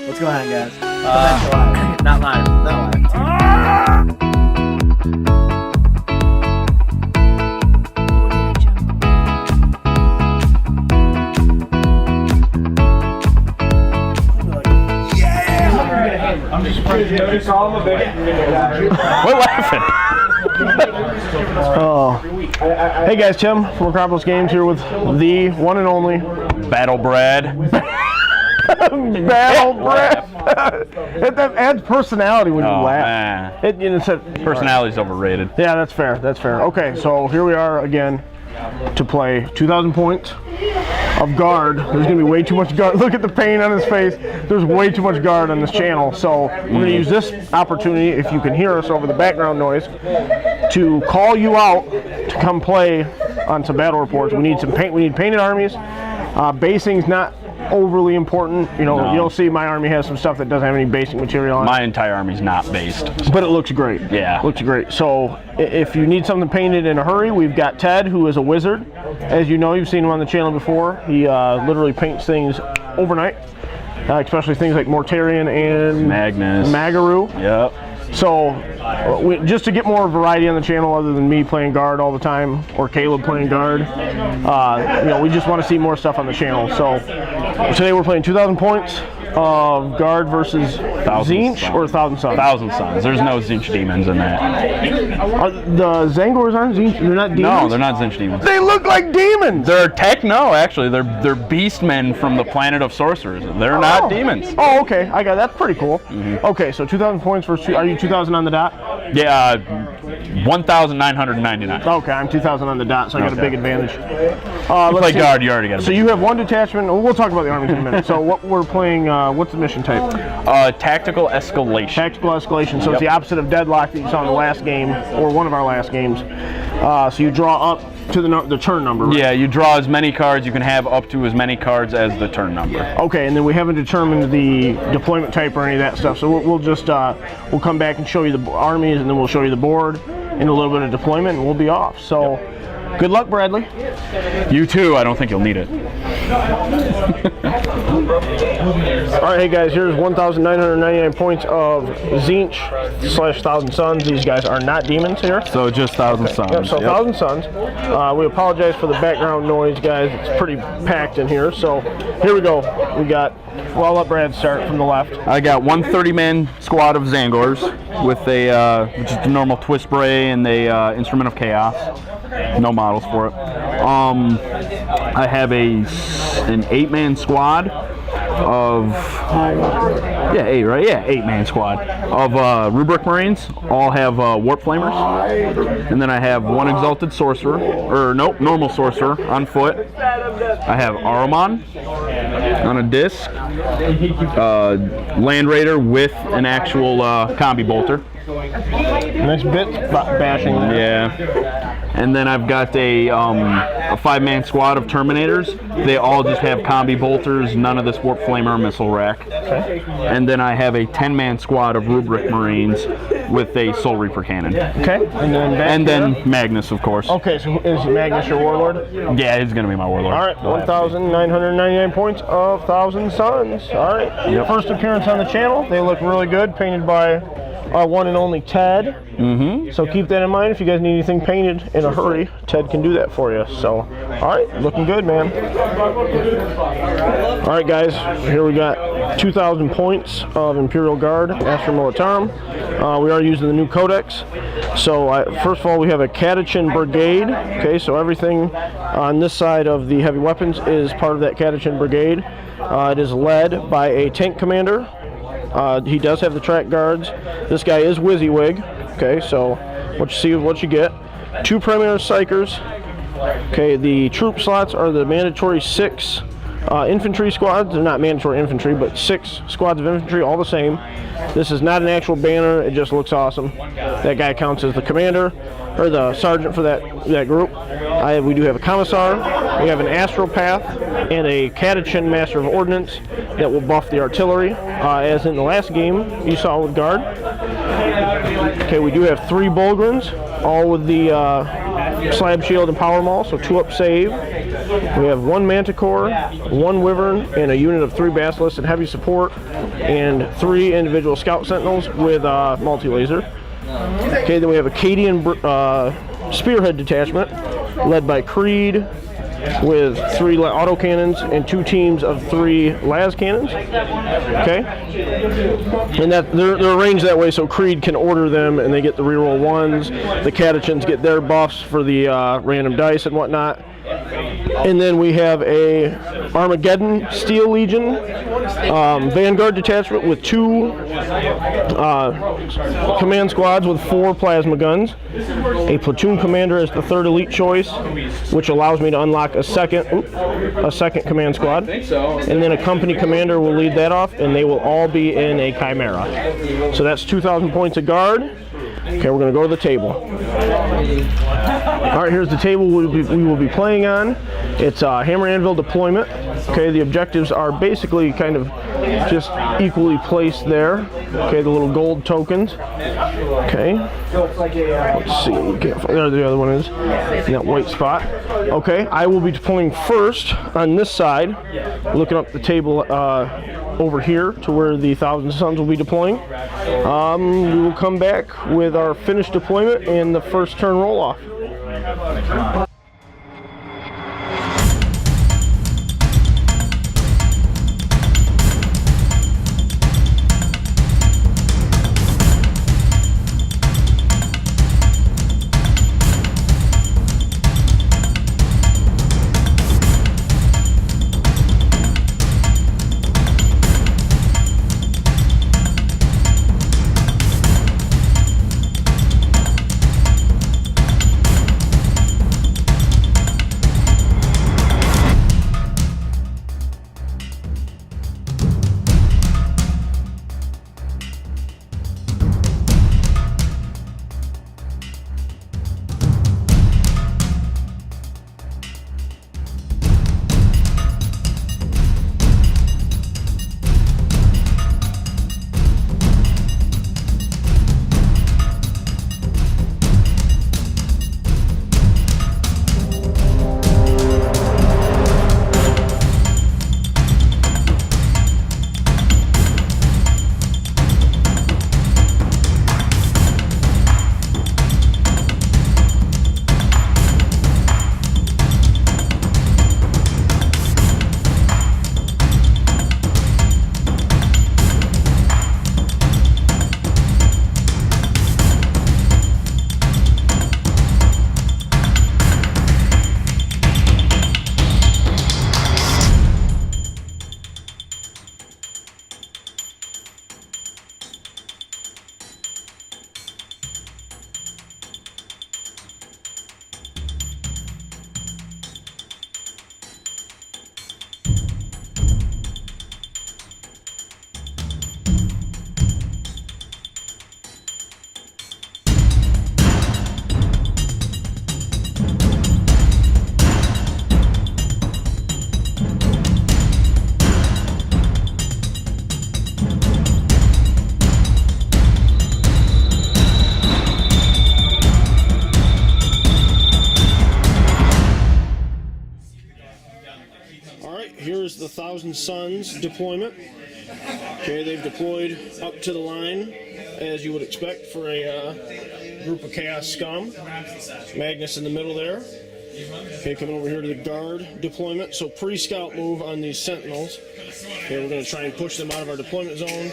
What's going on, guys? Not live. Not live. I'm just surprised you noticed all of it. We're laughing. Oh. Hey guys, Tim from Acropolis Games here with the one and only Battle Brad. Battle Brad. That adds personality when you laugh. Man. Personality's overrated. Yeah, that's fair. That's fair. Okay, so here we are again to play 2,000 points of guard. There's going to be way too much guard. Look at the pain on his face. There's way too much guard on this channel. So we're going to use this opportunity, if you can hear us over the background noise, to call you out to come play on some battle reports. We need some paint. We need painted armies. Basing's not overly important. You know, You'll see my army has some stuff that doesn't have any basic material on it. My entire army's not based. But it looks great. Yeah. Looks great. So if you need something painted in a hurry, we've got Ted, who is a wizard. As you know, you've seen him on the channel before. He literally paints things overnight, especially things like Mortarion and Magnus. Magaru. Yep. So just to get more variety on the channel other than me playing guard all the time or Caleb playing guard, we just want to see more stuff on the channel. So today we're playing 2,000 points of guard versus Tzeentch or Thousand Suns? Thousand Suns. There's no Tzeentch demons in that. Are the Zangors aren't Tzeentch? They're not demons? No, they're not Tzeentch demons. They look like demons! They're actually. They're beastmen from the planet of sorcerers. They're not demons. Oh, okay. I got that's pretty cool. Okay, so 2,000 points versus are you 2,000 on the dot? Yeah, 1,999. Okay, I'm 2,000 on the dot, so I got a big advantage. You play guard, you already got a So you have one detachment. We'll talk about the armies in a minute. So what we're playing, what's the mission type? Tactical escalation. Tactical escalation. So it's the opposite of deadlock that you saw in the last game, or one of our last games. So you draw up to the turn number, right? Yeah, you draw as many cards. You can have up to as many cards as the turn number. Okay, and then we haven't determined the deployment type or any of that stuff. So we'll just we'll come back and show you the armies, and then we'll show you the board and a little bit of deployment, and we'll be off. So good luck, Bradley. You too. I don't think you'll need it. All right, hey guys, here's 1,999 points of Tzeentch / Thousand Suns. These guys are not demons here. So just Thousand Suns. Yep, so Thousand Suns. We apologize for the background noise, guys. It's pretty packed in here. So here we go. We got, well, I'll let Brad start from the left. I got one 30-man squad of Zangors with a, which is the normal twist bray and the Instrument of Chaos. No models for it. I have an 8-man squad of, eight, right? Yeah, 8-man squad of Rubric Marines. All have Warp Flamers. And then I have one Exalted Sorcerer, or nope, Normal Sorcerer on foot. I have Ahriman on a disc. Land Raider with an actual combi bolter. Nice bit bashing there. Yeah. And then I've got a 5-man squad of Terminators. They all just have combi bolters, none of this Warp Flamer missile rack. Okay. And then I have a 10-man squad of Rubric Marines with a Soul Reaper cannon. Okay. And then Magnus, of course. Okay, so is Magnus your warlord? Yeah, he's going to be my warlord. All right, 1,999 points of Thousand Suns. All right. Yep. First appearance on the channel. They look really good, painted by our one and only Ted. So keep that in mind. If you guys need anything painted in a hurry, Ted can do that for you. So, all right, looking good, man. All right, guys, here we got 2,000 points of Imperial Guard, Astra Militarum. We are using the new codex. So first of all, we have a Catachin Brigade. Okay, so everything on this side of the heavy weapons is part of that Catachin Brigade. It is led by a tank commander. He does have the track guards. This guy is WYSIWYG. Okay, so what you see is what you get. 2 Premier Psychers. Okay, the troop slots are the mandatory 6 infantry squads. They're not mandatory infantry, but 6 squads of infantry, all the same. This is not an actual banner. It just looks awesome. That guy counts as the commander or the sergeant for that group. We do have a commissar. We have an astropath and a Catachin Master of Ordnance that will buff the artillery, as in the last game you saw with guard. Okay, we do have 3 Bulgrins, all with the slab shield and power maul, so 2-up save. We have 1 manticore, 1 wyvern, and a unit of 3 basilisks and heavy support, and 3 individual scout sentinels with multi-laser. Okay, then we have a Cadian spearhead detachment led by Creed with 3 autocannons and 2 teams of 3 las cannons. Okay, and that they're arranged that way so Creed can order them and they get the reroll 1s. The Catechins get their buffs for the random dice and whatnot. And then we have a Armageddon Steel Legion Vanguard detachment with 2 command squads with 4 plasma guns. A platoon commander is the 3rd elite choice, which allows me to unlock a second command squad. And then a company commander will lead that off, and they will all be in a Chimera. So that's 2,000 points of guard. Okay, we're going to go to the table. All right, here's the table we will be playing on. It's Hammer Anvil deployment. Okay, the objectives are basically kind of just equally placed there. Okay, the little gold tokens. Okay, let's see. There the other one is in that white spot. Okay, I will be deploying first on this side, looking up the table over here to where the Thousand Suns will be deploying. We will come back with our finished deployment and the first turn roll off. Here's the Thousand Suns deployment. Okay, they've deployed up to the line, as you would expect for a group of Chaos Scum. Magnus in the middle there. Okay, coming over here to the guard deployment. So pre-scout move on these Sentinels. Okay, we're going to try and push them out of our deployment zone.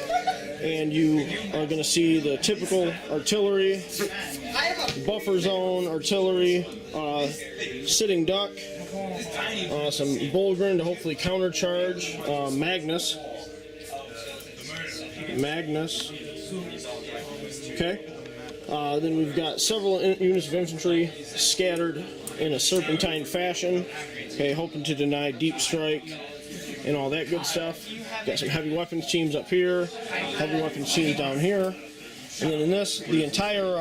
And you are going to see the typical artillery, buffer zone, artillery, sitting duck, some Bullgrin to hopefully countercharge, Magnus. Okay. Then we've got several units of infantry scattered in a serpentine fashion, okay, hoping to deny deep strike and all that good stuff. Got some heavy weapons teams up here, heavy weapons teams down here. And then in this, the entire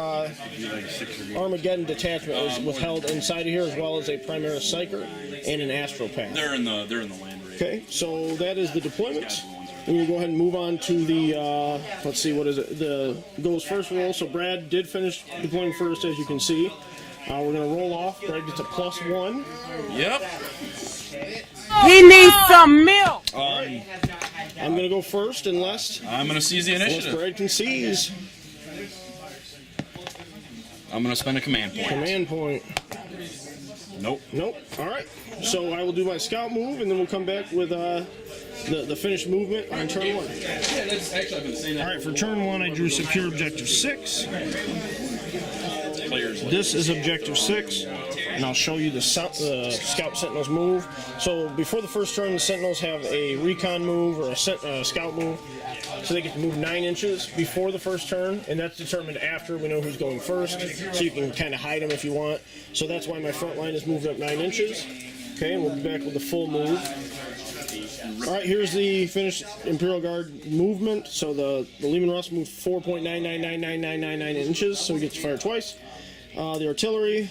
Armageddon detachment was held inside of here, as well as a Primaris Psyker and an Astro Path. They're in the land raid. Okay, so that is the deployments. And we'll go ahead and move on to the, let's see, what is it? The goes first roll. So Brad did finish deploying first, as you can see. We're going to roll off. Greg gets a +1. Yep. He needs some milk. I'm going to go first unless I'm going to seize the initiative. Greg can seize. I'm going to spend a command point. Command point. Nope. Nope. All right. So I will do my scout move, and then we'll come back with the finished movement on turn 1. Yeah, that's actually, I've been saying that. All right, for turn 1, I drew secure objective 6. This is objective 6, and I'll show you the scout sentinels move. So before the first turn, the sentinels have a recon move or a scout move, so they get to move 9 inches before the first turn, and that's determined after we know who's going first, so you can kind of hide them if you want. So that's why my front line is moved up 9 inches. Okay, and we'll be back with the full move. All right, here's the finished Imperial Guard movement. So the Lehman Russ moved 4.999999 inches, so he gets to fire twice. The artillery,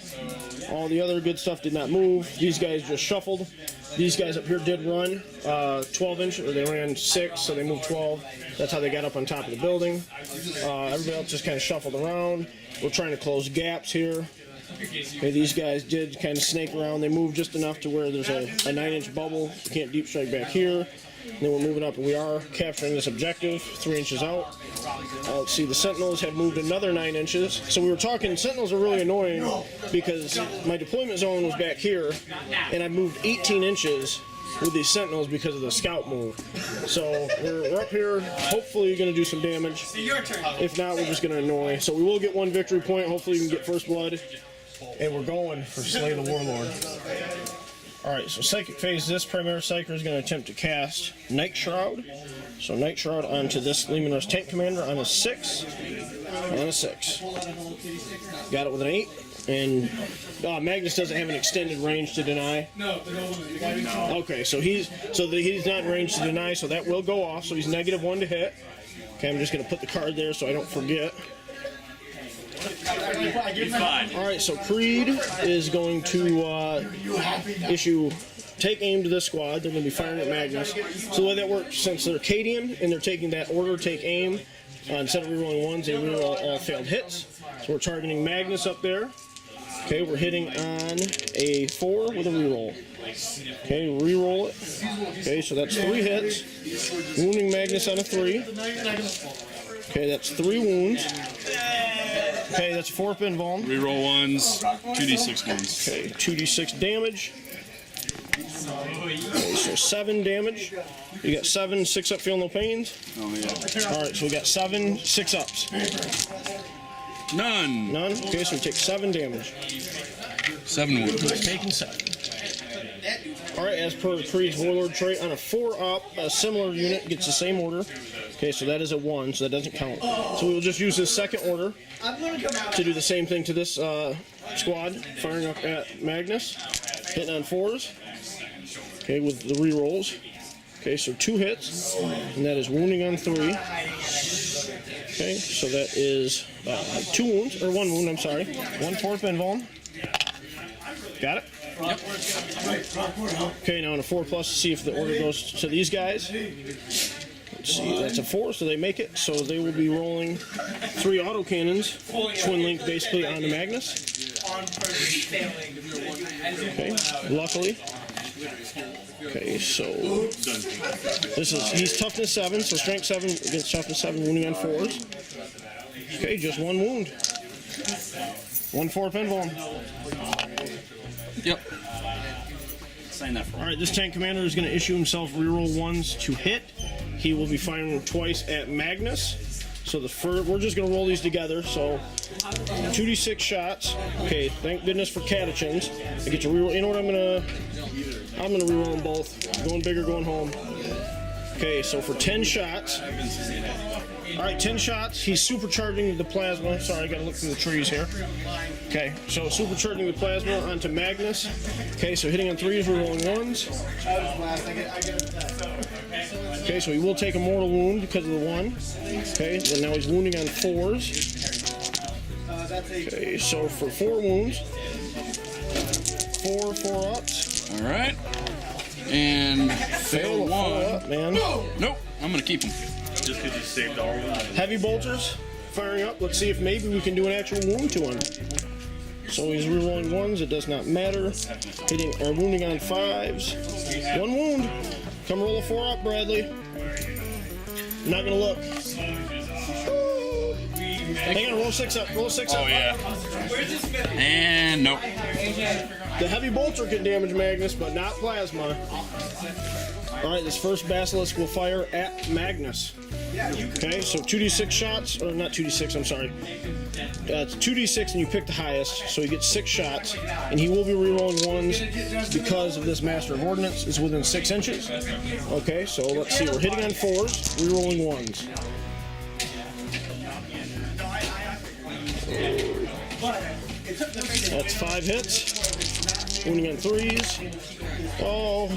all the other good stuff did not move. These guys just shuffled. These guys up here did run 12 inches, or they ran 6, so they moved 12. That's how they got up on top of the building. Everybody else just kind of shuffled around. We're trying to close gaps here. Okay, these guys did kind of snake around. They moved just enough to where there's a 9-inch bubble. You can't deep strike back here. And then we're moving up, and we are capturing this objective 3 inches out. Let's see, the Sentinels have moved another 9 inches. So we were talking, Sentinels are really annoying because my deployment zone was back here, and I moved 18 inches with these Sentinels because of the scout move. So we're up here. Hopefully you're going to do some damage. If not, we're just going to annoy. So we will get 1 victory point. Hopefully we can get first blood. And we're going for Slay the Warlord. Alright, so Psychic Phase, this Primaris Psyker is going to attempt to cast Night Shroud. So Night Shroud onto this Lehman Russ Tank Commander on a 6. On a 6. Got it with an 8. And Magnus doesn't have an extended range to deny. No. Okay, so he's not in range to deny, so that will go off. So he's -1 to hit. Okay, I'm just going to put the card there so I don't forget. Alright, so Creed is going to take aim to this squad. They're going to be firing at Magnus. So the way that works, since they're Cadian and they're taking that order, take aim, instead of rerolling 1s, they reroll all failed hits. So we're targeting Magnus up there. Okay, we're hitting on a 4 with a reroll. Okay, reroll it. Okay, so that's 3 hits. Wounding Magnus on a 3. Okay, that's 3 wounds. Okay, that's 4 pin vuln. Reroll 1s, 2d6 ones. Okay, 2d6 damage. Okay, so 7 damage. You got 7 6-up feel no pains. Oh, yeah. Alright, so we got 7 6-ups. None. None? Okay, so we take 7 damage. 7 wounds. Taking 7. Alright, as per Creed's Warlord trait, on a 4-up, a similar unit gets the same order. Okay, so that is a 1, so that doesn't count. So we'll just use this second order to do the same thing to this squad, firing up at Magnus, hitting on 4s. Okay, with the rerolls. Okay, so 2 hits, and that is wounding on 3. Okay, so that is 2 wounds, or 1 wound, I'm sorry. 1 4th pin vuln. Got it? Yep. Okay, now on a 4+ to see if the order goes to these guys. Let's see, that's a 4, so they make it. So they will be rolling 3 autocannons, twin link basically onto Magnus. Okay, luckily. Okay, so he's toughness 7, so strength 7 against toughness 7, wounding on 4s. Okay, just 1 wound. 1 4 pin vuln. Yep. Sign that for Alright, this tank commander is going to issue himself reroll 1s to hit. He will be firing twice at Magnus. So we're just going to roll these together. So 2d6 shots. Okay, thank goodness for catechins. I get to reroll. You know what I'm going to reroll them both. Going big or going home. Okay, so for 10 shots. Alright, 10 shots. He's supercharging the plasma. Sorry, I gotta look through the trees here. Okay, so supercharging the plasma onto Magnus. Okay, so hitting on 3s, we're rolling 1s. Okay, so he will take a mortal wound because of the 1. Okay, and now he's wounding on 4s. Okay, so for 4 wounds. 4 4-ups. Alright. And fail 1. Up, man. Nope, I'm gonna keep him. Just because you saved all of them. Heavy bolters firing up. Let's see if maybe we can do an actual wound to him. So he's rerolling ones. It does not matter. Hitting or wounding on 5s. 1 wound. Come roll a 4 up, Bradley. I'm not gonna look. Hang on, roll 6 up. Roll 6 up. Oh, yeah. And nope. The heavy bolter can damage Magnus, but not plasma. Alright, this first Basilisk will fire at Magnus. Okay, so 2d6 shots, or not 2d6, I'm sorry. It's 2d6 and you pick the highest, so he gets 6 shots, and he will be rerolling 1s because of this Master of Ordnance is within 6 inches. Okay, so let's see, we're hitting on 4s, rerolling 1s. That's 5 hits. Wounding on 3s. Oh,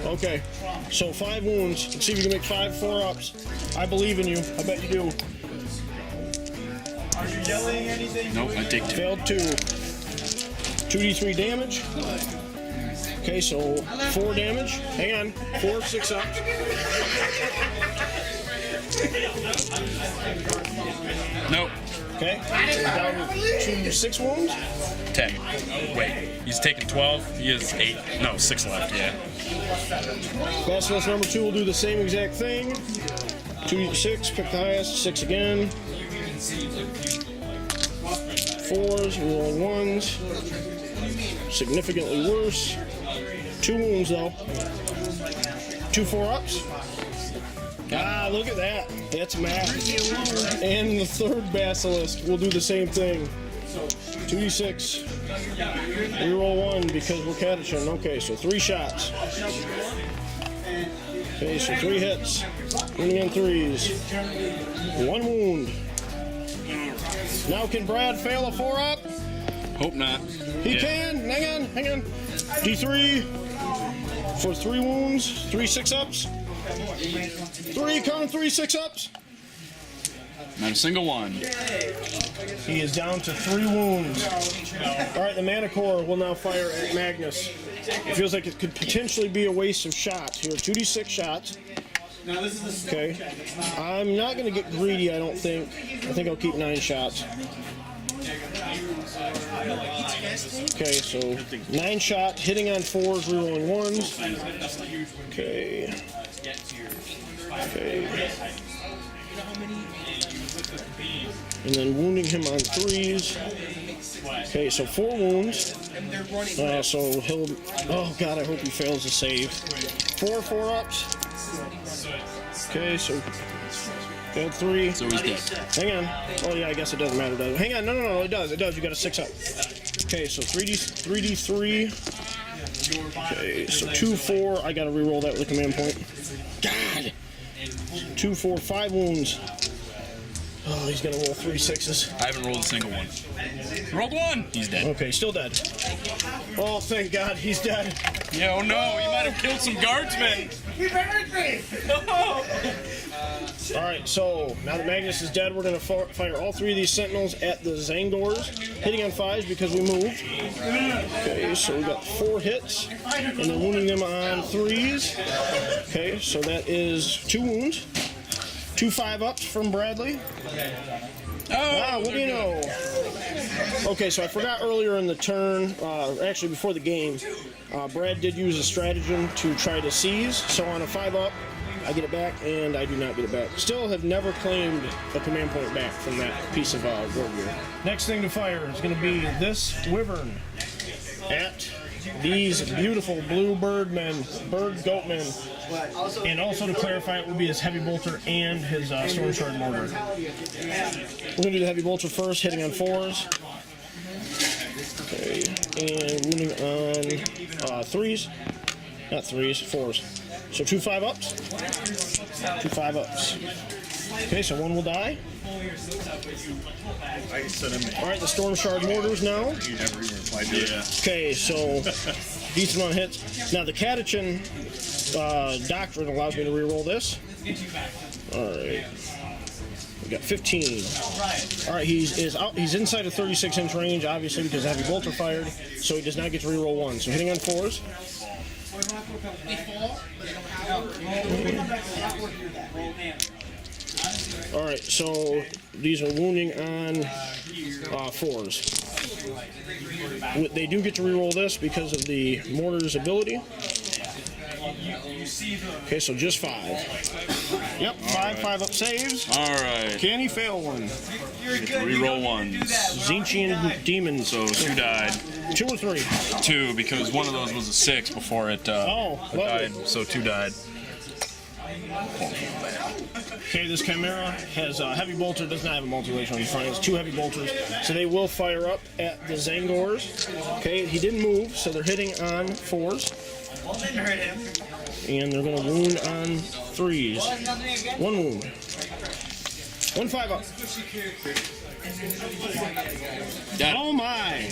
okay. So 5 wounds. Let's see if you can make 5 4-ups. I believe in you. I bet you do. Are you yelling anything? Nope, I take 2. Failed 2. 2d3 damage. Okay, so 4 damage. Hang on. 4 6-ups. Nope. Okay. Down to 6 wounds. 10. Wait, he's taking 12. He has 8. No, 6 left, yeah. Basilisk number 2 will do the same exact thing. 2d6, pick the highest, 6 again. 4s, rolling 1s. Significantly worse. 2 wounds though. 2 4-ups. Ah, look at that. That's math. And the third Basilisk will do the same thing. 2d6. Reroll 1 because we're cateching. Okay, so 3 shots. Okay, so 3 hits. Wounding on 3s. 1 wound. Now can Brad fail a 4-up? Hope not. He can. Hang on. D3 for 3 wounds. 3 6-ups. 3 counting 3 6-ups. Not a single one. He is down to 3 wounds. Alright, the Manicore will now fire at Magnus. It feels like it could potentially be a waste of shots here. 2d6 shots. Okay. I'm not going to get greedy, I don't think. I think I'll keep 9 shots. Okay, so 9 shots, hitting on 4s, rerolling 1s. Okay. And then wounding him on 3s. Okay, so 4 wounds. So he'll... Oh, God, I hope he fails to save. 4 4-ups. Okay, so... Failed 3. So he's dead. Hang on. Oh, yeah, I guess it doesn't matter, does it? Hang on. No, it does. It does. You got a 6-up. Okay, so 3d3. Okay, so 2 4. I got to reroll that with a command point. God! 2 4 5 wounds. Oh, he's gonna roll 3 6s. I haven't rolled a single one. Rolled 1. He's dead. Okay, still dead. Oh, thank God, he's dead. Yeah, oh no, he might have killed some guardsmen. He buried me. All right, so now that Magnus is dead, we're gonna fire all 3 of these sentinels at the Zangors, hitting on 5s because we moved. Okay, so we got 4 hits, and then wounding them on 3s. Okay, so that is 2 wounds. 2 5-ups from Bradley. Wow, what do you know? Okay, so I forgot earlier in the turn, actually before the game, Brad did use a stratagem to try to seize. So on a 5-up, I get it back, and I do not get it back. Still have never claimed a command point back from that piece of war gear. Next thing to fire is going to be this Wyvern at these beautiful blue bird goatmen. And also to clarify, it would be his heavy bolter and his storm shard mortar. We're going to do the heavy bolter first, hitting on 4s. Okay, and wounding on 3s. Not 3s, 4s. So 2 5-ups. 2 5-ups. Okay, so 1 will die. Alright, the storm shard mortars now. Okay, so decent amount of hits. Now the catechin doctrine allows me to reroll this. Alright. We got 15. Alright, he's inside of 36-inch range, obviously, because heavy bolter fired, so he does not get to reroll 1. So hitting on 4s. Alright, so these are wounding on 4s. They do get to reroll this because of the mortar's ability. Okay, so just 5. Yep, 5 up saves. Alright. Can he fail one? Reroll ones. Zinchian Demons. So 2 died. 2 or 3? 2, because one of those was a 6 before it died, so 2 died. Okay, this Chimera has a heavy bolter, does not have a multi-laser on the front. It's 2 heavy bolters, so they will fire up at the Zangors. Okay, he didn't move, so they're hitting on 4s. And they're going to wound on 3s. 1 wound. 1 5 up. Oh my!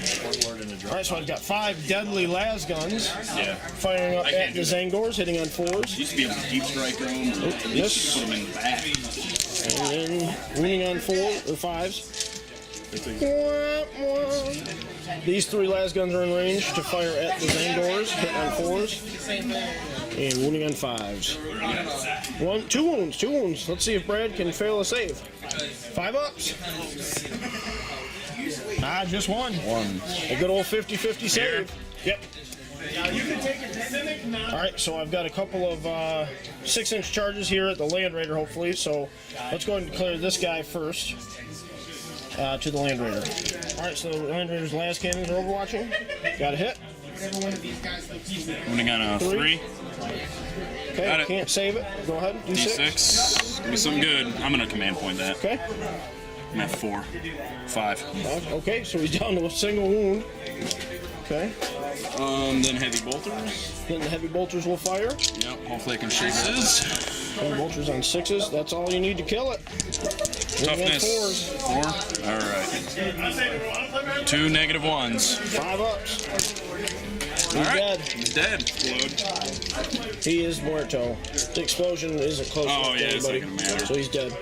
Alright, so I've got 5 deadly las guns firing up at the Zangors, hitting on 4s. Used to be able to deep strike them. Yes. Put them in the back. And then wounding on 4 or 5s. These 3 las guns are in range to fire at the Zangors, hit on 4s. And wounding on 5s. 2 wounds, 2 wounds. Let's see if Brad can fail a save. 5 ups. Just 1. A good old 50-50 save. Yep. Alright, so I've got a couple of 6-inch charges here at the Land Raider, hopefully. So let's go ahead and declare this guy first to the Land Raider. Alright, so the Land Raider's las cannons are overwatching. Got a hit. Wounding on a 3. Okay, can't save it. Go ahead. D6. Give me something good. I'm going to command point that. Okay. I'm at 4. 5. Okay, so he's down to a single wound. Okay. Then heavy bolters. Then the heavy bolters will fire. Yep, hopefully I can shoot this. Heavy bolters on 6s. That's all you need to kill it. Toughness. 4. Alright. 2 negative 1s. 5 ups. He's dead. He's dead. He is muerto. The explosion isn't close enough to anybody, so he's dead.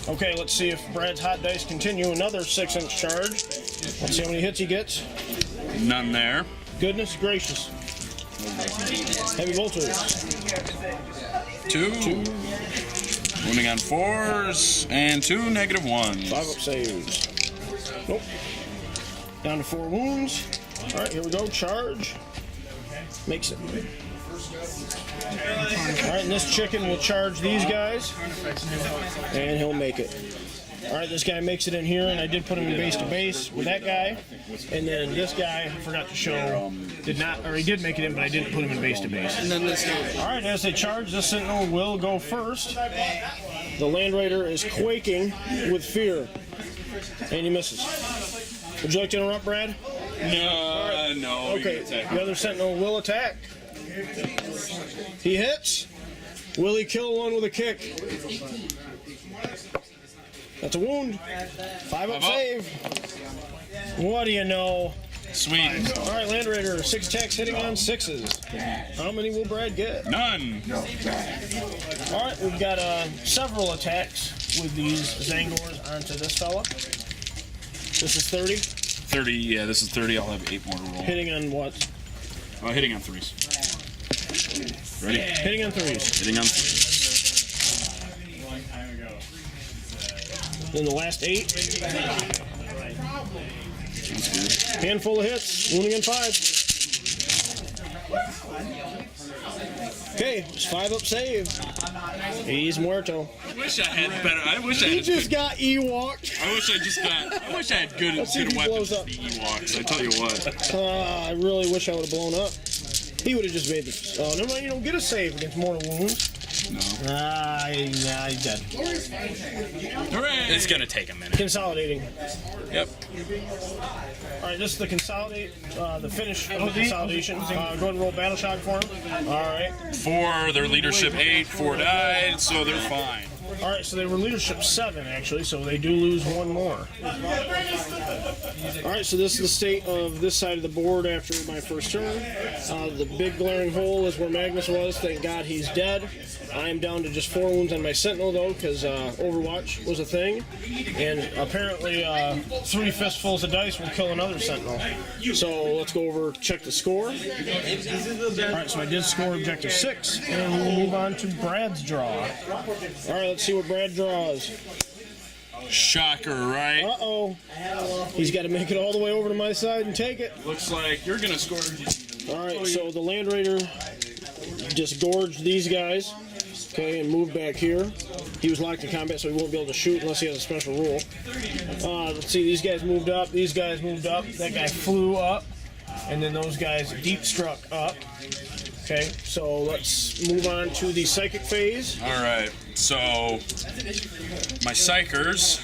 Okay, let's see if Brad's hot dice continue. Another 6-inch charge. Let's see how many hits he gets. None there. Goodness gracious. Heavy bolters. 2. Wounding on 4s and 2 negative 1s. 5 up saves. Nope. Down to 4 wounds. Alright, here we go. Charge. Makes it. Alright, and this chicken will charge these guys. And he'll make it. Alright, this guy makes it in here, and I did put him in base to base with that guy. And then this guy, I forgot to show, he did make it in, but I didn't put him in base to base. And then this guy. Alright, as they charge, this Sentinel will go first. The Land Raider is quaking with fear. And he misses. Would you like to interrupt, Brad? No, no. Okay, the other Sentinel will attack. He hits. Will he kill one with a kick? That's a wound. 5 up save. What do you know? Sweet. All right, Land Raider, 6 attacks hitting on 6s. How many will Brad get? None. All right, we've got several attacks with these Zangors onto this fella. This is 30. 30, yeah, this is 30. I'll have 8 more to roll. Hitting on what? Hitting on 3s. Ready? Hitting on 3s. Hitting on 3s. Then the last 8. That's good. Handful of hits. Wounding on 5. Okay, it's 5 up save. He's muerto. I wish I had better. I wish I He had. just got Ewok'd. I wish I had good Let's see if he weapons blows for up. the Ewoks. I tell you what. I really wish I would have blown up. He would have just made the. Oh, never mind. You don't get a save against mortal wounds. No. He's dead. Hooray! It's gonna take a minute. Consolidating. Yep. All right, this is the consolidate. The finish of the consolidation. Go ahead and roll battle shock for him. All right. 4. Their leadership 8. 4 died, so they're fine. All right, so they were leadership 7 actually, so they do lose 1 more. All right, so this is the state of this side of the board after my first turn. The big glaring hole is where Magnus was. Thank God he's dead. I am down to just 4 wounds on my Sentinel though, because Overwatch was a thing, and apparently 3 fistfuls of dice will kill another Sentinel. So let's go over, check the score. All right, so I did score objective 6, and we'll move on to Brad's draw. All right, let's see what Brad draws. Shocker, right? Uh-oh. He's got to make it all the way over to my side and take it. Looks like you're gonna score. All right, so the Land Raider just gorged these guys, okay, and moved back here. He was locked in combat, so he won't be able to shoot unless he has a special rule. Let's see, these guys moved up, these guys moved up, that guy flew up, and then those guys deep struck up. Okay, so let's move on to the psychic phase. All right, so my psychers,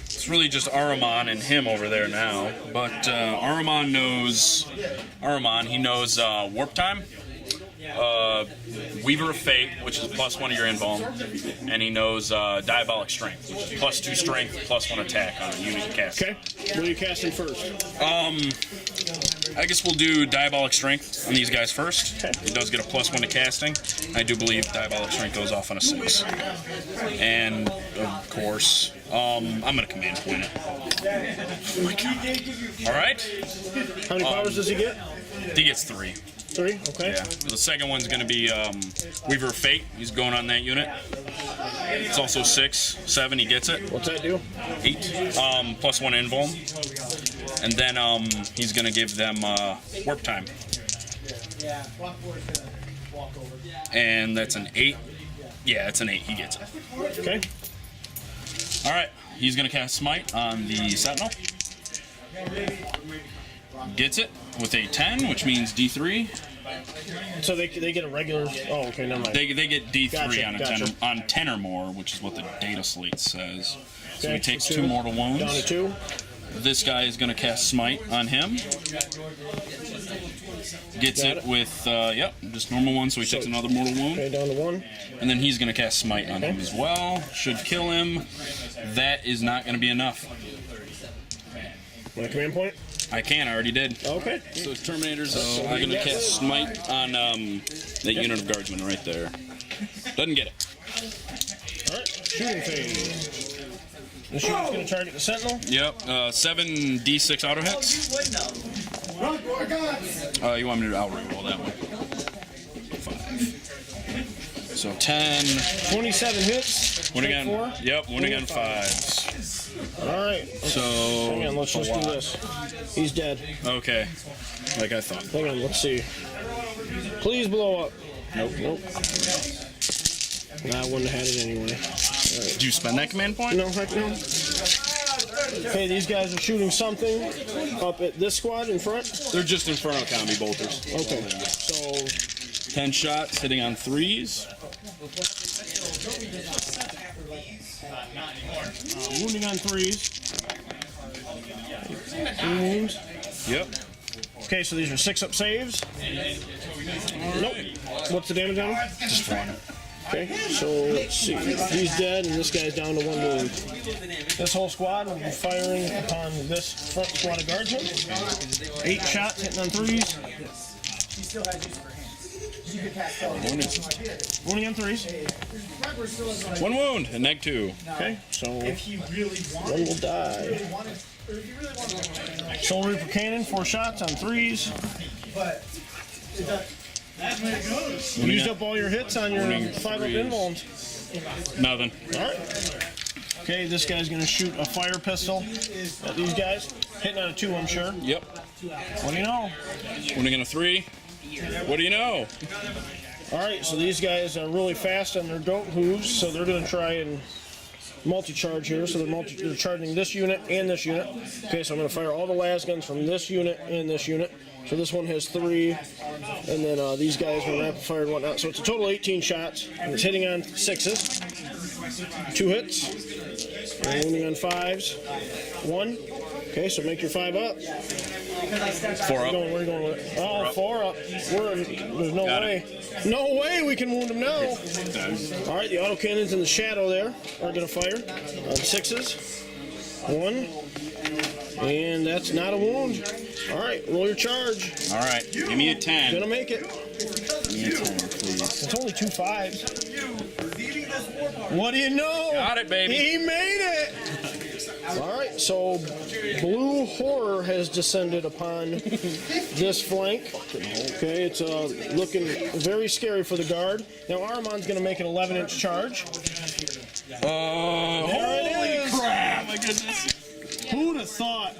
it's really just Ahriman and him over there now, but Ahriman knows, he knows Warp Time, Weaver of Fate, which is +1 to your invuln, and he knows Diabolic Strength, which is +2 strength, +1 attack on a unit you cast. Okay, what are you casting first? I guess we'll do Diabolic Strength on these guys first. Okay. It does get a +1 to casting. I do believe Diabolic Strength goes off on a 6. And, of course, I'm going to command point it. Oh my god. Alright. How many powers does he get? He gets 3. 3? Okay. Yeah. The second one's going to be Weaver of Fate. He's going on that unit. It's also 6, 7. He gets it. What's that do? 8. +1 invuln. And then he's going to give them Warp Time. And that's an 8. Yeah, it's an 8. He gets it. Okay. All right. He's going to cast Smite on the Sentinel. Gets it with a 10, which means D3. So they get a regular. Oh, okay, never mind. They get D3 Gotcha, on a gotcha. 10 or more, which is what the data slate says. So Okay, he takes so 2 mortal wounds. Down to 2. This guy is going to cast Smite on him. Gets it with, just normal one, so he takes another mortal wound. Okay, down to 1. And then he's going to cast Smite on him as well. Should kill him. That is not going to be enough. Want a command point? I can, I already did. Okay. So it's Terminators, so I'm going to cast Smite on that unit of guardsmen right there. Doesn't get it. Alright, shooting phase. The shooter's going to target the Sentinel. Yep, 7 D6 auto hits. You want me to outroll that one? 5. So 10. 27 hits. Win again. 4. Yep, win again 5s. Alright. So. Hang on, let's just do this. He's dead. Okay, like I thought. Hang on, let's see. Please blow up. Nope. Nah, I wouldn't have had it anyway. Right. Did you spend that command point? No, heck no. Okay, these guys are shooting something up at this squad in front. They're just Inferno combi bolters. Okay, so 10 shots hitting on 3s. Wounding on 3s. 3 wounds. Yep. Okay, so these are 6-up saves. Nope. What's the damage on him? Just 1. Okay, so let's see. He's dead, and this guy's down to 1 wound. This whole squad will be firing upon this front squad of guardsmen. 8 shots hitting on 3s. Wounding on 3s. 1 wound and -2. Okay, so 1 will die. Soul Reaper Cannon, 4 shots on 3s. You used up all your hits on your 5-up invulns. Nothing. Alright. Okay, this guy's gonna shoot a fire pistol at these guys. Hitting on a 2, I'm sure. Yep. What do you know? Winning on a 3. What do you know? Alright, so these guys are really fast on their goat hooves, so they're gonna try and multi-charge here. So they're charging this unit and this unit. Okay, so I'm gonna fire all the las guns from this unit and this unit. So this one has 3, and then these guys are rapid fire and whatnot. So it's a total of 18 shots, and it's hitting on 6s. 2 hits. And wounding on 5s. 1. Okay, so make your 5 up. 4 up. Where are you going with it? Oh, 4 up. There's no way. No way we can wound him now. All right, the autocannons in the shadow there are going to fire on 6s. 1. And that's not a wound. All right, roll your charge. All right, give me a 10. Gonna make it. Give me a 10, please. It's only 2 5s. What do you know? Got it, baby. He made it. All right, so blue horror has descended upon this flank. Okay, it's looking very scary for the guard. Now Armand's going to make an 11-inch charge. Holy crap! My goodness. Who'd have thought?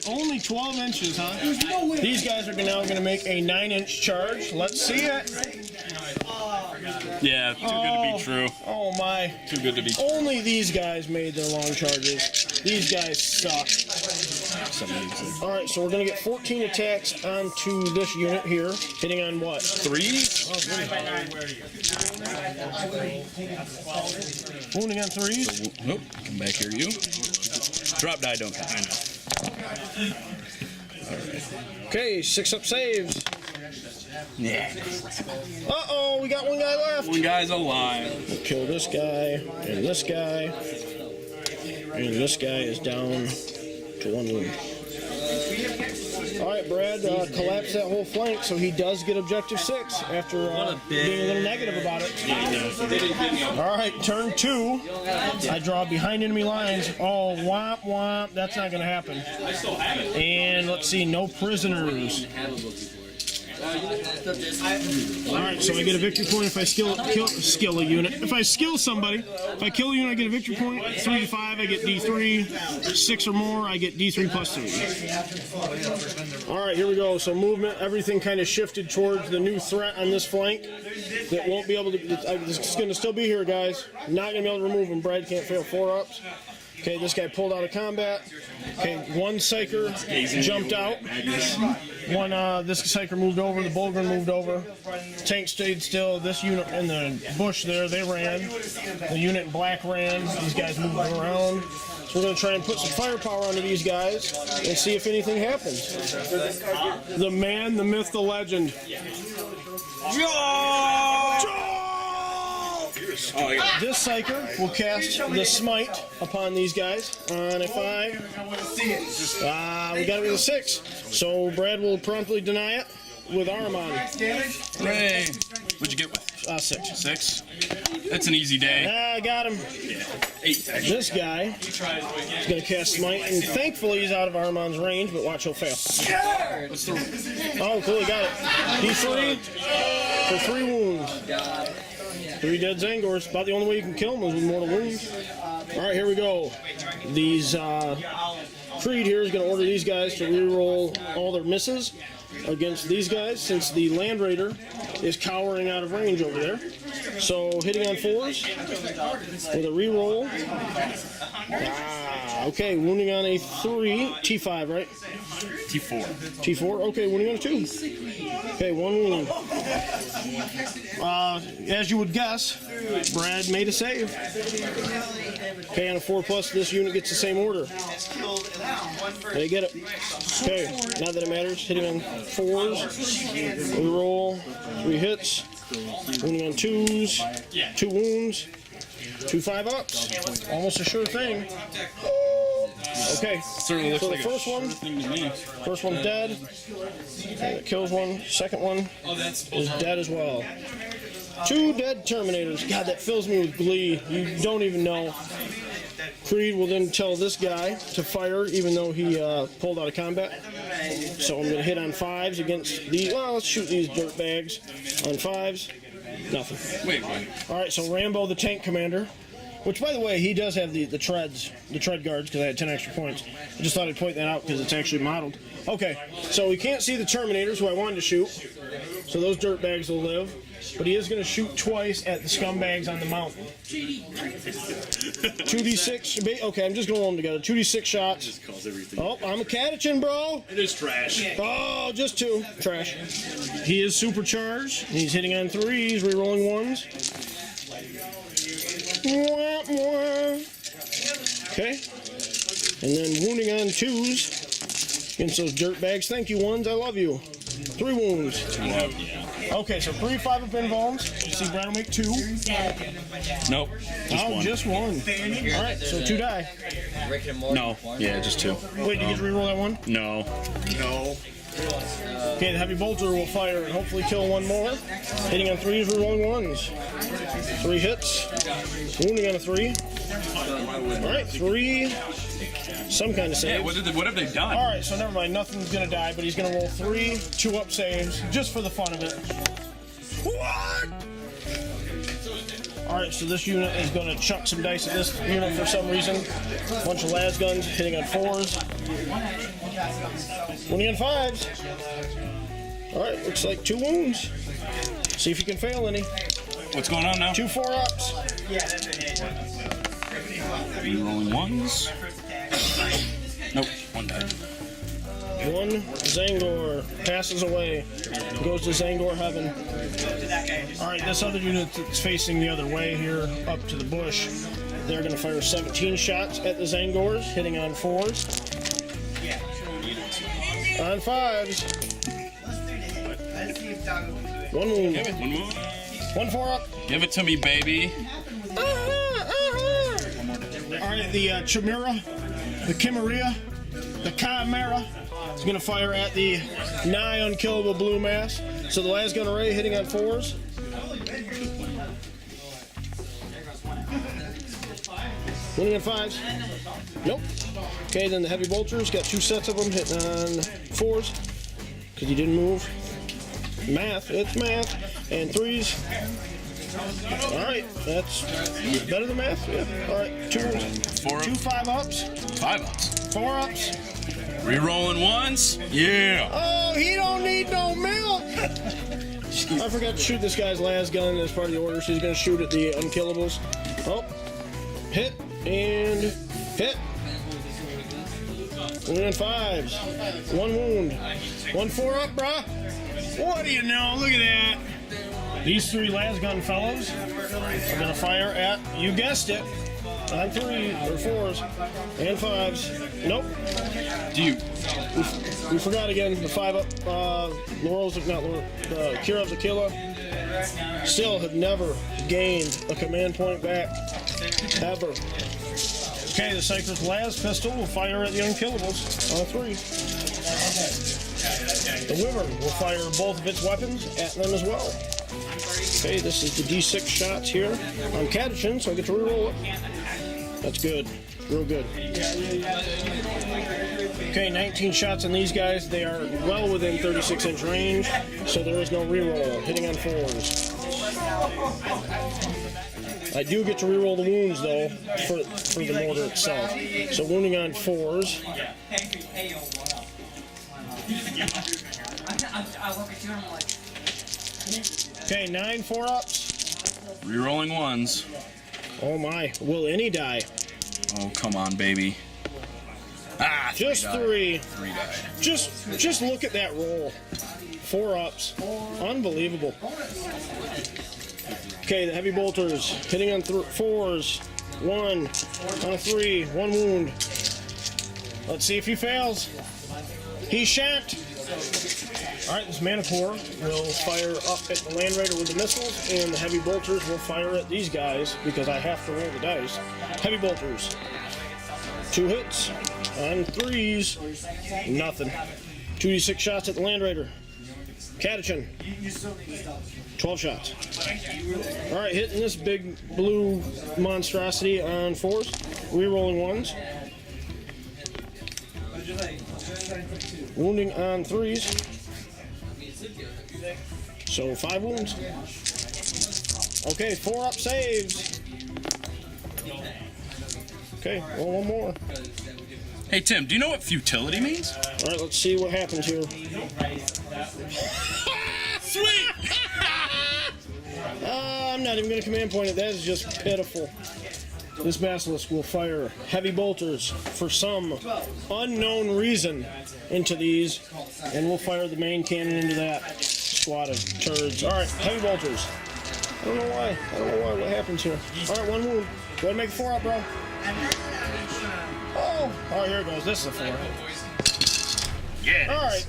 Only 12 inches, huh? These guys are now going to make a 9-inch charge. Let's see it. Yeah, too good to be true. Oh my. Too good to be true. Only these guys made their long charges. These guys suck. Alright, so we're going to get 14 attacks onto this unit here. Hitting on what? 3? Wounding on 3s. So, nope. Come back here, you. Drop die, don't count. I know. Okay, 6 up saves. Yeah. Uh-oh, we got one guy left. One guy's alive. We'll kill this guy, and this guy. And this guy is down to 1 wound. Alright, Brad, collapse that whole flank so he does get objective 6 after being a little negative about it. Alright, turn 2. I draw behind enemy lines. Oh, womp womp. That's not going to happen. And let's see, no prisoners. Alright, so I get a victory point if I skill a unit. If I skill somebody, if I kill a unit, I get a victory point. 3 to 5, I get D3. 6 or more, I get D3 plus 3. Alright, here we go. So movement, everything kind of shifted towards the new threat on this flank. That won't be able to, it's going to still be here, guys. Not going to be able to remove him. Brad can't fail 4-ups. Okay, this guy pulled out of combat. Okay, one Psyker jumped out. This Psyker moved over, the Bulgren moved over. Tank stayed still. This unit in the bush there, they ran. The unit in black ran. These guys moved around. So we're going to try and put some firepower onto these guys and see if anything happens. The man, the myth, the legend. This Psyker will cast the Smite upon these guys on a 5. We got it with a 6. So Brad will promptly deny it with Armand. Hooray! What'd you get with? 6. 6? That's an easy day. I got him. Yeah. 8. This guy is going to cast Smite, and thankfully he's out of Armand's range, but watch, he'll fail. Oh, cool, he got it. D3 for 3 wounds. 3 dead Zangors. About the only way you can kill them is with mortal wounds. Alright, here we go. These Creed here is going to order these guys to reroll all their misses against these guys, since the Land Raider is cowering out of range over there. So hitting on 4s with a reroll. Okay, wounding on a 3. T5, right? T4. T4. Okay, wounding on a 2. Okay, 1 wound. As you would guess, Brad made a save. Okay, on a 4+, this unit gets the same order. They get it. Okay, not that it matters. Hitting on 4s. Reroll. 3 hits. Wounding on 2s. 2 wounds. 2 5-ups. Almost a sure thing. Okay, so the first one's dead. Okay, that kills one. Second one is dead as well. 2 dead Terminators. God, that fills me with glee. You don't even know. Creed will then tell this guy to fire, even though he pulled out of combat. So I'm going to hit on 5s against these. Well, let's shoot these dirtbags on 5s. Nothing. Wait. All right, so Rambo, the tank commander, which, by the way, he does have the tread guards, because I had 10 extra points. I just thought I'd point that out because it's actually modeled. Okay, so we can't see the Terminators, who I wanted to shoot, so those dirtbags will live. But he is going to shoot twice at the scumbags on the mountain. 2d6. Okay, I'm just going to roll them together. 2d6 shots. Oh, I'm a catechin, bro. It is trash. Oh, just 2. Trash. He is supercharged. He's hitting on 3s, rerolling 1s. Okay. And then wounding on 2s against those dirtbags. Thank you, 1s. I love you. 3 wounds. Okay, so 3 5-up invulns. You see Brad will make 2. Nope. Just 1. Alright, so 2 die. No. Yeah, just 2. Wait, did you get to reroll that 1? No. Okay, the heavy bolter will fire and hopefully kill one more. Hitting on 3s, rerolling 1s. 3 hits. Wounding on a 3. Alright, 3. Some kind of save. Yeah, what have they done? Alright, so never mind. Nothing's going to die, but he's going to roll 3 2-up saves just for the fun of it. What? Alright, so this unit is going to chuck some dice at this unit for some reason. Bunch of las guns hitting on 4s. Wounding on 5s. Alright, looks like 2 wounds. See if you can fail any. What's going on now? 2 4-ups. Rolling 1s. Nope, 1 died. 1 Zangor passes away. Goes to Zangor heaven. Alright, this other unit that's facing the other way here, up to the bush, they're going to fire 17 shots at the Zangors, hitting on 4s. On 5s. 1 wound. 1 wound. 1 4-up. Give it to me, baby. Alright, the Chimera, the Chimera, the Chimera is going to fire at the nigh unkillable blue mass. So the las gun array hitting on 4s. Winning on 5s. Nope. Okay, then the heavy bolters got 2 sets of them hitting on 4s because he didn't move. Math, it's math. And 3s. Alright, that's better than math. Yeah. Alright, 2 5-ups. 5-ups. 4-ups. Rerolling 1s. Yeah. Oh, he don't need no milk. I forgot to shoot this guy's las gun as part of the order, so he's going to shoot at the unkillables. Oh, hit and hit. Wounding on 5s. 1 wound. 1 4-up, brah. What do you know? Look at that. These 3 las gun fellows are going to fire at, you guessed it, on 3s or 4s and 5s. Nope. We forgot again. The 5-up. Laurel's not Laurel. Kirov's Aquila still have never gained a command point back ever. Okay, the Cypress Las pistol will fire at the unkillables on a 3. The Wyvern will fire both of its weapons at them as well. Okay, this is the D6 shots here. I'm Catachin, so I get to reroll it. That's good. Real good. Okay, 19 shots on these guys. They are well within 36-inch range, so there is no reroll. Hitting on 4s. I do get to reroll the wounds, though, for the mortar itself. So wounding on 4s. Okay, 9 4-ups. Rerolling 1s. Oh my, will any die? Oh, come on, baby. Ah, just 3. 3 died. Just look at that roll. 4-ups. Unbelievable. Okay, the heavy bolters hitting on 4s. 1 on a 3. 1 wound. Let's see if he fails. He shan't. Alright, this Manticore will fire up at the Land Raider with the missiles, and the heavy bolters will fire at these guys because I have to roll the dice. Heavy bolters. 2 hits on 3s. Nothing. 2d6 shots at the Land Raider. Catachin. 12 shots. Alright, hitting this big blue monstrosity on 4s. Rerolling 1s. Wounding on 3s. So 5 wounds. Okay, 4-up saves. Okay, roll 1 more. Hey, Tim, do you know what futility means? Alright, let's see what happens here. Sweet! I'm not even going to command point it. That is just pitiful. This Basilisk will fire heavy bolters for some unknown reason into these, and we'll fire the main cannon into that squad of turds. Alright, heavy bolters. I don't know why. What happens here? Alright, 1 wound. Go ahead and make a 4-up, bro. Oh, here it goes. This is a 4. Yeah. Alright.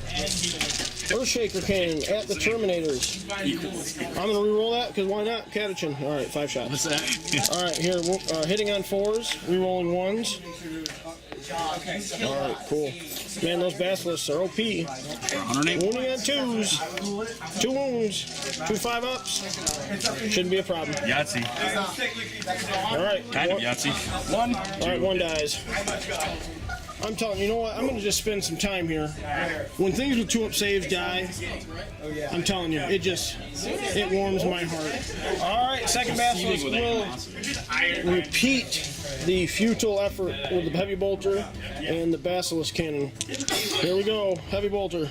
Earthshaker cannon at the Terminators. I'm going to reroll that because why not? Catachin. Alright, 5 shots. What's that? Alright, here, hitting on 4s, rerolling 1s. All right, cool. Man, those basilisks are OP. 108. Wounding on 2s. 2 wounds. 2 5-ups. Shouldn't be a problem. Yahtzee. All right. Kind of Yahtzee. 1. All right, 1 dies. I'm telling you, you know what? I'm going to just spend some time here. When things with 2-up saves die, I'm telling you, it warms my heart. All right, second basilisk will repeat the futile effort with the heavy bolter and the basilisk cannon. Here we go, heavy bolter.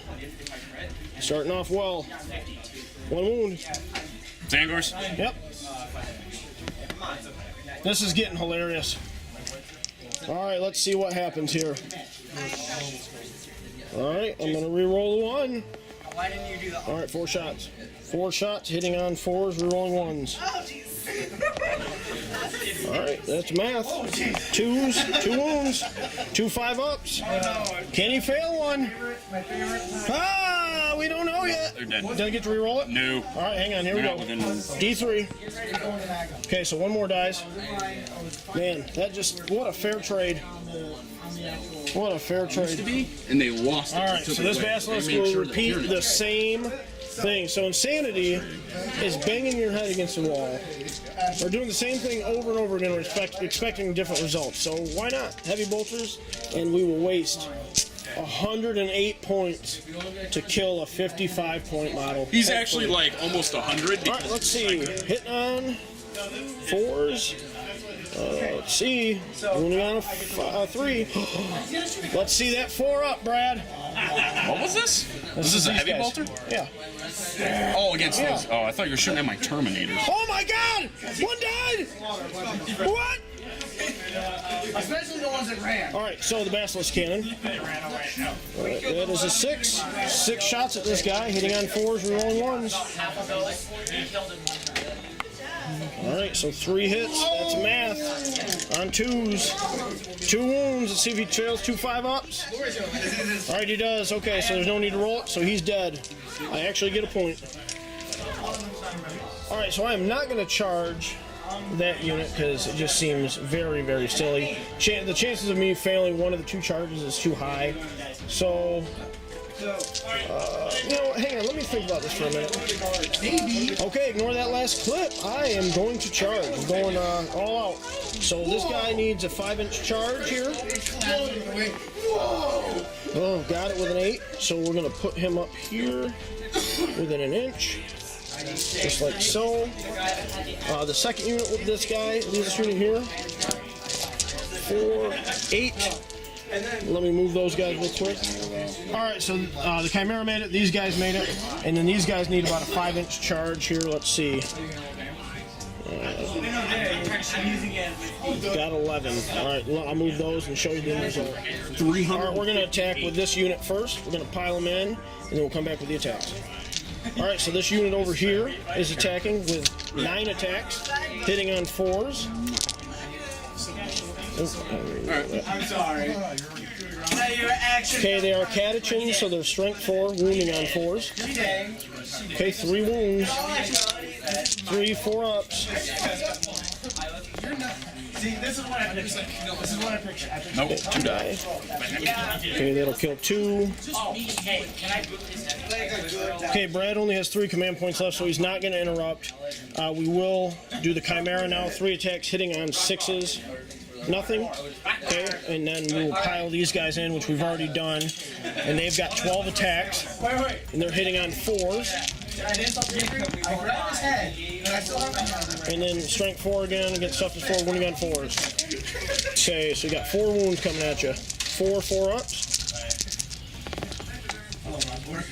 Starting off well. 1 wound. Zangors. Yep. This is getting hilarious. All right, let's see what happens here. All right, I'm going to re-roll the 1. Why didn't you do that? All right, 4 shots. 4 shots, hitting on 4s, re-rolling 1s. All right, that's math. 2s, 2 wounds, 2 5-ups. Can he fail 1? Ah, we don't know yet. They're dead. Did I get to re-roll it? No. All right, hang on, here we They're go. not within- D3. Okay, so 1 more dies. Man, that just, what a fair trade. What a fair trade. And they lost it. All right, so this basilisk will repeat the same thing. So insanity is banging your head against the wall, or doing the same thing over and over again, expecting different results. So why not? Heavy bolters, and we will waste 108 points to kill a 55-point model. He's actually like almost 100. All right, let's see. Hitting on 4s. Let's see. Wounding on a 3. Let's see that 4 up, Brad. What was this? This is a these heavy guys. bolter? Yeah. Oh, against those. Oh, I thought you were shooting at my Terminators. Oh my God! 1 died. What? Especially the ones that ran. All right, so the basilisk cannon. All right, that is a 6. 6 shots at this guy, hitting on 4s, re-rolling 1s. All right, so 3 hits. That's math. On 2s. 2 wounds. Let's see if he trails 2 5-ups. All right, he does. Okay, so there's no need to roll it, so he's dead. I actually get a point. All right, so I am not going to charge that unit because it just seems very, very silly. The chances of me failing 1 of the 2 charges is too high. So, you know, hang on, let me think about this for a minute. Okay, ignore that last clip. I am going to charge. I'm going all out. So this guy needs a 5-inch charge here. Oh, got it with an 8. So we're going to put him up here within an inch. Just like so. The second unit with this guy, this unit here. 4, 8. Let me move those guys real quick. All right, so the Chimera made it. These guys made it, and then these guys need about a 5-inch charge here. Let's see. Got 11. All right, I'll move those and show you the end result. All right, we're going to attack with this unit first. We're going to pile them in, and then we'll come back with the attacks. All right, so this unit over here is attacking with 9 attacks, hitting on 4s. I'm sorry. Okay, they are catechins, so they're strength 4, wounding on 4s. Okay, 3 wounds. 3 4-ups. See, this is what I pictured. This is what I pictured. Nope. 2 die. Okay, that'll kill 2. Okay, Brad only has 3 command points left, so he's not going to interrupt. We will do the Chimera now. 3 attacks hitting on 6s. Nothing. Okay, and then we will pile these guys in, which we've already done. And they've got 12 attacks, and they're hitting on 4s. And then strength 4 again, against toughness 4, wounding on 4s. Okay, so you got 4 wounds coming at you. 4 4-ups.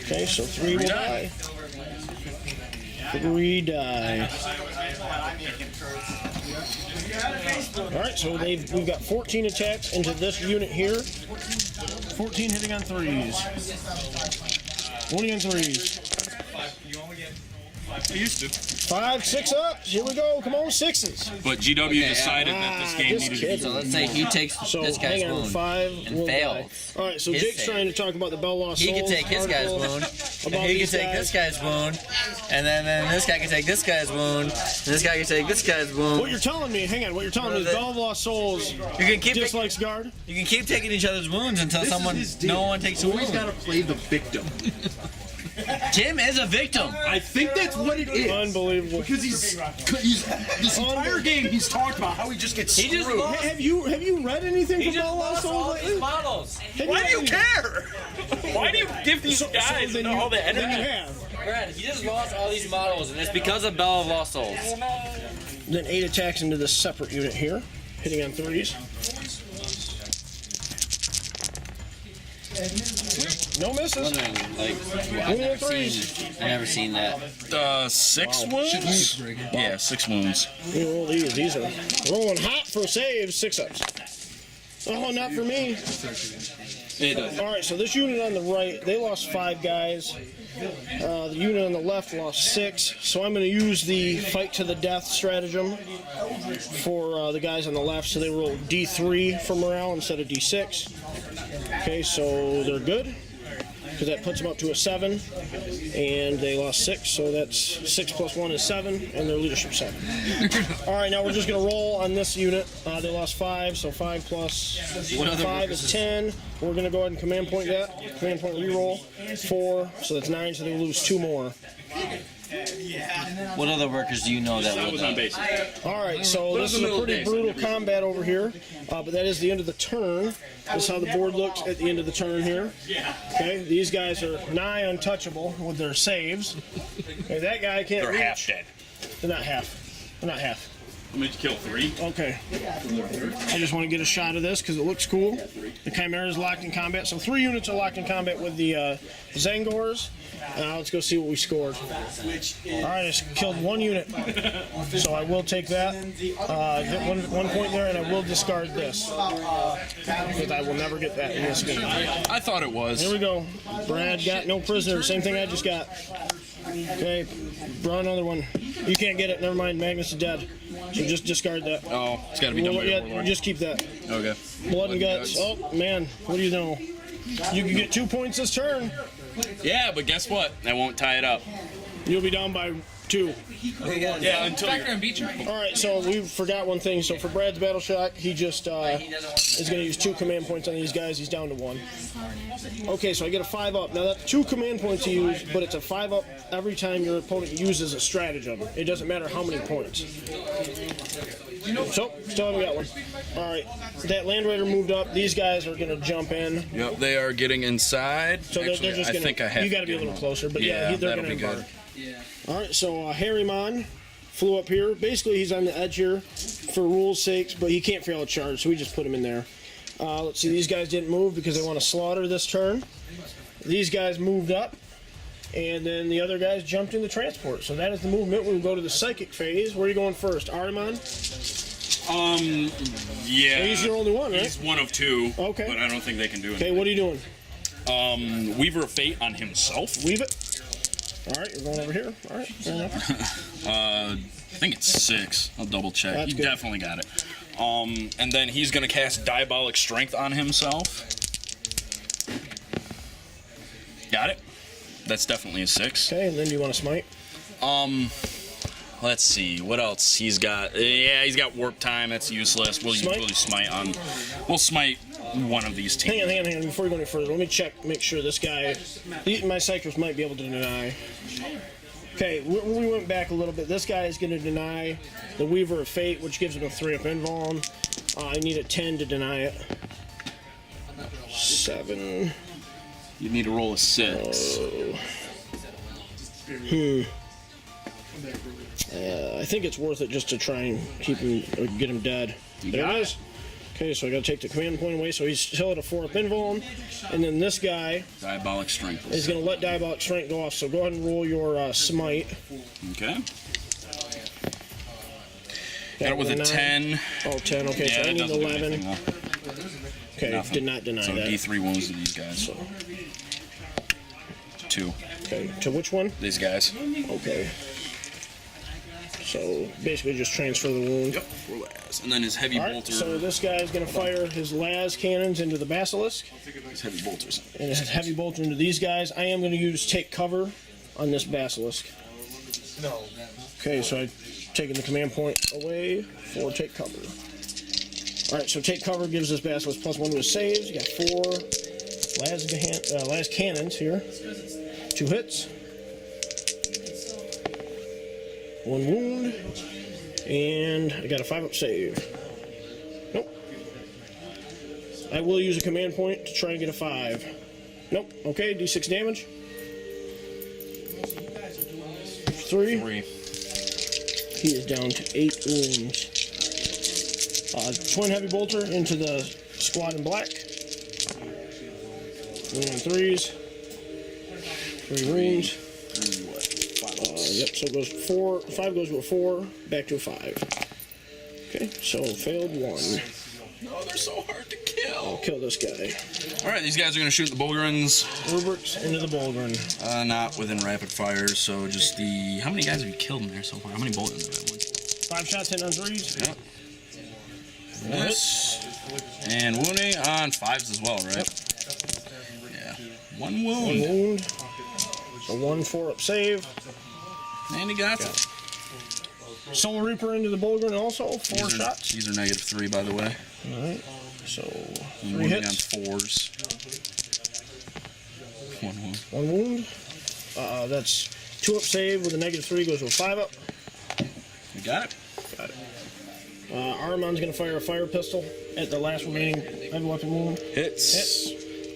Okay, so 3 will die. 3 die. Alright, so we've got 14 attacks into this unit here. 14 hitting on 3s. Wounding on 3s. I used to. 5, 6 ups. Here we go. Come on, 6s. But GW decided that this game just needed to be. kidding. So let's say he takes So this guy's hang on, wound 5 and will fails. die. All right, so His Jake's save. trying to talk about the Bell Lost He Souls can take his guy's article wound, and about he can these take guys. this guy's wound, and then this guy can take this guy's wound, and this guy can take this guy's wound. What you're telling me, hang on, what you're telling me is Bell of Lost Souls You can keep dislikes guard? you can keep taking each other's wounds until no one takes a wound. Always gotta play the victim. Tim is a victim. I think that's what it is. Unbelievable. Because he's this entire game he's talked about how he just gets He just screwed. lost. Have you read anything He from just Bell of Lost lost all Souls these lately? models. Why do you care? Why do you give these guys then all the then you energy? have. Brad, he just lost all these models, and it's because of Bell of Lost Souls. Then 8 attacks into this separate unit here, hitting on 3s. No misses. I've never seen that. 6 wounds? Yeah, 6 wounds. We roll these. These are rolling hot for saves. 6 ups. Oh, not for me. All right, so this unit on the right, they lost 5 guys. The unit on the left lost 6. So I'm going to use the fight to the death stratagem for the guys on the left. So they roll D3 for morale instead of D6. Okay, so they're good because that puts them up to a 7, and they lost 6, so that's 6 plus 1 is 7, and their leadership 7. All right, now we're just going to roll on this unit. They lost 5, so 5 plus 5 is 10. We're going to go ahead and command point that. Command point reroll 4, so that's 9, so they lose 2 more. What other workers do you know that I would was on base. All right, so this is a pretty brutal combat over here, but that is the end of the turn. This is how the board looks at the end of the turn here. Okay, these guys are nigh untouchable with their saves. Okay, that guy can't They're reach. half dead. They're not half. They're not half. How many did you kill? 3? Okay. I just want to get a shot of this because it looks cool. The Chimera is locked in combat. So 3 units are locked in combat with the Zangors. Let's go see what we scored. All right, I just killed 1 unit. So I will take that. Get one point there, and I will discard this. Because I will never get that in this game. I thought it was. Here we go. Brad got no prisoners. Same thing I just got. Okay, draw another one. You can't get it. Never mind. Magnus is dead. So just discard that. Oh, it's got to be done by your warlord. Just keep that. Okay. Blood and guts. Oh, man. What do you know? You can get 2 points this turn. Yeah, but guess what? That won't tie it up. You'll be down by 2. Yeah, until you're... All right, so we forgot one thing. So for Brad's battle shock, he just is going to use 2 command points on these guys. He's down to 1. Okay, so I get a 5 up. Now that's 2 command points to use, but it's a 5 up every time your opponent uses a stratagem. It doesn't matter how many points. So, still haven't got one. All right, that Land Raider moved up. These guys are going to jump in. Yep, they are getting inside. So Actually, they're just I going think I have You got to to be a get little them. closer, but Yeah, they're that'll going to be embark. good. All right, so Harryman flew up here. Basically, he's on the edge here for rules' sakes, but he can't fail a charge, so we just put him in there. Let's see, these guys didn't move because they want to slaughter this turn. These guys moved up, and then the other guys jumped in the transport. So that is the movement. We'll go to the psychic phase. Where are you going first? Armand? Yeah. Well, he's your only one, right? He's one of 2. Okay. But I don't think they can do Okay, anything. what are you doing? Weaver of Fate on himself. Weave it. All right, you're going over here. All right, fair enough. I think it's 6. I'll double check. That's You good. definitely got it. And then he's going to cast Diabolic Strength on himself. Got it. That's definitely a 6. Okay, and then do you want to smite? Let's see what else he's got. Yeah, he's got Warp Time. That's useless. We'll Smite? usually smite on. We'll smite one of these teams. Hang on. Before you go any further, let me check, make sure this guy, my Cyclops might be able to deny. Okay, we went back a little bit. This guy is going to deny the Weaver of Fate, which gives him a 3-up invuln. I need a 10 to deny it. 7. You need to roll a 6. I think it's worth it just to try and keep him, or get him dead. There got it is. Okay, so I got to take the command point away. So he's still at a 4-up invuln, and then this guy Diabolic Strength. is going to let Diabolic Strength go off. So go ahead and roll your smite. Okay. Got it with a 10. Oh, 10. Okay, Yeah, so I that need doesn't do 11. anything though. Okay, Nothing. did not deny So that. D3 wounds to these guys. So, 2. okay, to which one? These guys. Okay. So basically just transfer the wound. Yep, 4 las. And then his heavy Alright, bolter. so this guy's going to fire his las cannons into the basilisk. His heavy bolters. And his heavy bolter into these guys. I am going to use take cover on this basilisk. No. Okay, so I've taken the command point away for take cover. Alright, so take cover gives this basilisk +1 to his saves. You got 4 las cannons here. 2 hits. 1 wound. And I got a 5-up save. Nope. I will use a command point to try and get a 5. Nope. Okay, d6 damage. 3. He is down to 8 wounds. Twin heavy bolter into the squad in black. Wound on 3s. 3 wounds. Yep, so it goes 4. 5 goes to a 4, back to a 5. Okay, so failed 1. Oh, they're so hard to kill. I'll kill this guy. Alright, these guys are going to shoot the Bulgarins. Rubrics into the Bulgarin. Not within rapid fire, so just the... How many guys have you killed in there so far? How many Bulgarins have I won? 5 shots, 10 on 3s. Yep. This. And wounding on 5s as well, right? Yep. Yeah. 1 wound. 1 wound. So 1 4-up save. And he got it. Solar Reaper into the Bulgarin also. 4 shots. These are -3, by the way. Alright. So 3 Wounding hits. on 4s. 1 wound. 1 wound. That's 2-up save with a -3 goes to a 5-up. You got it? Got it. Armand's going to fire a fire pistol at the last remaining heavy weapon wound. Hits.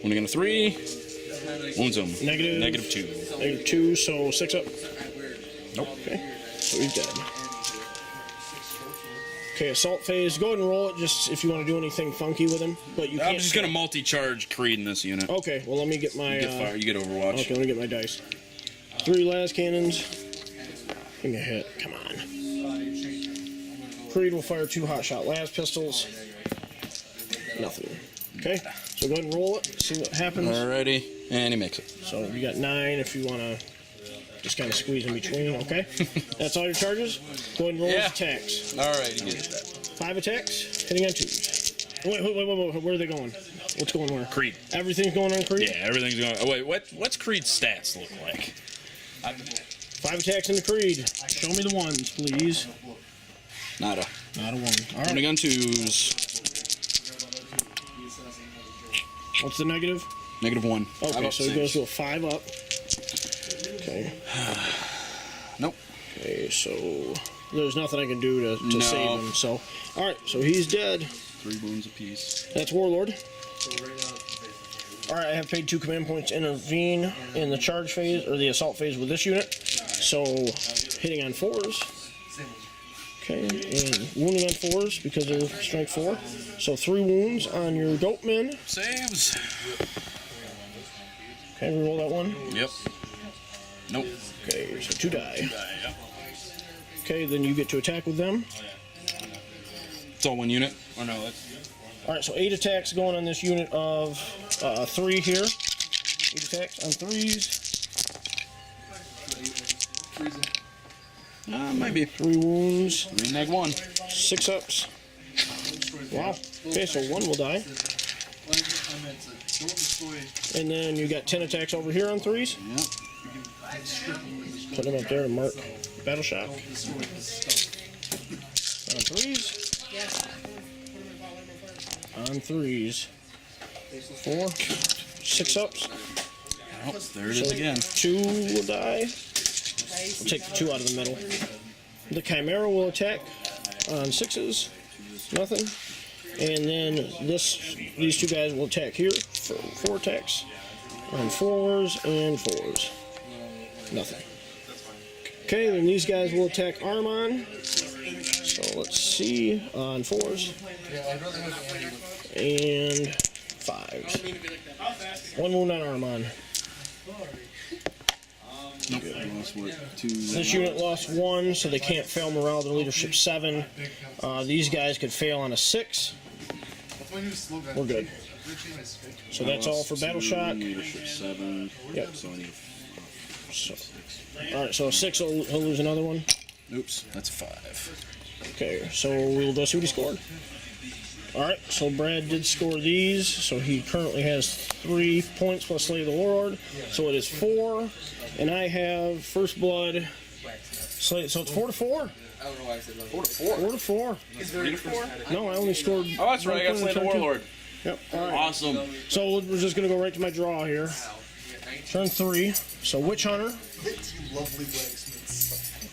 Wounding on a 3. Wounds him. Negative. -2. -2, so 6-up. Nope. Okay. So he's dead. Okay, assault phase. Go ahead and roll it just if you want to do anything funky with him. But you can't. I'm just going to multi-charge Creed in this unit. Okay, well let me get my... You get fire, you get Overwatch. Okay, let me get my dice. 3 las cannons. Give me a hit. Come on. Creed will fire 2 hotshot las pistols. Nothing. Okay, so go ahead and roll it. See what happens. Alrighty, and he makes it. So you got 9 if you want to just kind of squeeze in between, okay? That's all your charges? Go ahead and roll his attacks. Alright, he gets that. 5 attacks, hitting on 2s. Wait, where are they going? What's going where? Creed. Everything's going on Creed? Yeah, everything's going... Oh, wait, what's Creed's stats look like? 5 attacks into Creed. Show me the ones, please. Nada. Not a 1. All right. Wounding on 2s. What's the negative? -1. Okay, so it goes to a 5-up. Okay. Nope. Okay, so there's nothing I can do to save him. So, all right, so he's dead. 3 wounds apiece. That's Warlord. All right, I have paid 2 command points to intervene in the charge phase or the assault phase with this unit. So hitting on 4s. Okay, and wounding on 4s because of strength 4. So 3 wounds on your goatmen. Saves. Okay, reroll that one. Yep. Nope. Okay, so 2 die. Okay, then you get to attack with them. It's all 1 unit. Or no, that's... Alright, so 8 attacks going on this unit of 3 here. 8 attacks on 3s. Maybe. 3 wounds. 3 -1. 6 ups. Wow. Okay, so 1 will die. And then you got 10 attacks over here on 3s. Yep. Put them up there to mark battle shock. On 3s. On 3s. 4. 6 ups. Oh, there it is again. 2 will die. We'll take the 2 out of the middle. The Chimera will attack on 6s. Nothing. And then these 2 guys will attack here for 4 attacks. On 4s and 4s. Nothing. Okay, then these guys will attack Armand. So let's see. On 4s. And 5s. 1 wound on Armand. Nope. This unit lost 1, so they can't fail morale. Their leadership 7. These guys could fail on a 6. We're good. So that's all for battle shock. Leadership 7. Yep. So I need So, all right, so a 6 he'll lose another one. Oops, that's a 5. Okay, so we'll go see what he scored. Alright, so Brad did score these, so he currently has 3 points plus Slay of the Warlord, so it is 4, and I have First Blood, Slay, so it's 4 to 4. I don't know why I said 4 to 4. 4 to 4. Is there 3 to 4? No, I only scored. Oh, that's right, I got Slay the Warlord. Yep, alright. Awesome. So we're just gonna go right to my draw here. Turn 3, so Witch Hunter,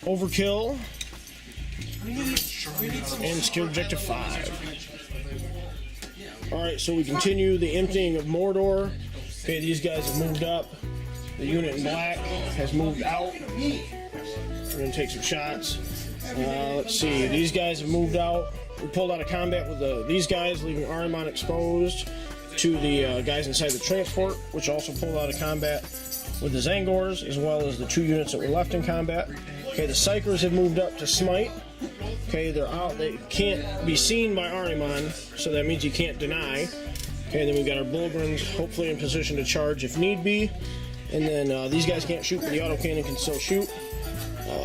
Overkill, and Secure Objective 5. Alright, so we continue the emptying of Mordor. Okay, these guys have moved up. The unit in black has moved out. We're going to take some shots. Let's see, these guys have moved out. We pulled out of combat with these guys, leaving Ahriman exposed to the guys inside the transport, which also pulled out of combat with the Zangors, as well as the 2 units that were left in combat. Okay, the Psychers have moved up to Smite. Okay, they're out. They can't be seen by Ahriman, so that means you can't deny. Okay, then we've got our Bulgrins, hopefully in position to charge if need be. And then these guys can't shoot, but the autocannon can still shoot.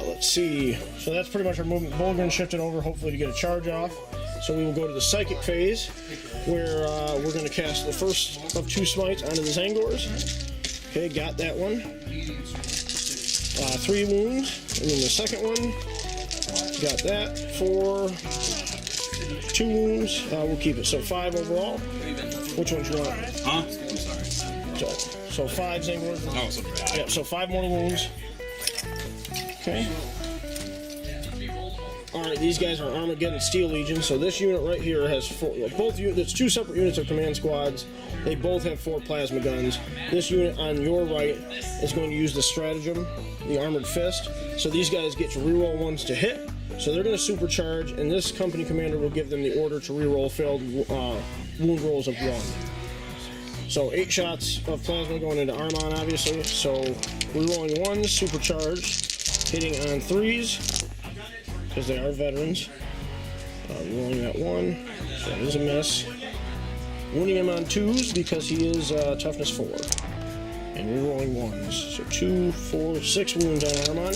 Let's see. So that's pretty much our movement. Bulgrin shifted over, hopefully to get a charge off. So we will go to the Psychic phase, where we're going to cast the first of 2 smites onto the Zangors. Okay, got that one. 3 wounds. And then the second one, got that for 2 wounds. We'll keep it. So 5 overall. Which ones you want? Huh? I'm sorry. So 5 Zangors. Oh, sorry. Yeah, so 5 mortal wounds. Okay. Alright, these guys are Armageddon Steel Legion, so this unit right here has 4, both units, it's 2 separate units of command squads. They both have 4 plasma guns. This unit on your right is going to use the stratagem, the Armored Fist. So these guys get to reroll ones to hit, so they're going to supercharge, and this company commander will give them the order to reroll failed wound rolls of 1. So 8 shots of plasma going into Armon, obviously. So rerolling 1, supercharged, hitting on 3s. Because they are veterans. Rolling that 1, so that is a miss. Wounding him on 2s because he is toughness 4. And rerolling 1s. So 2, 4, 6 wounds on Armon.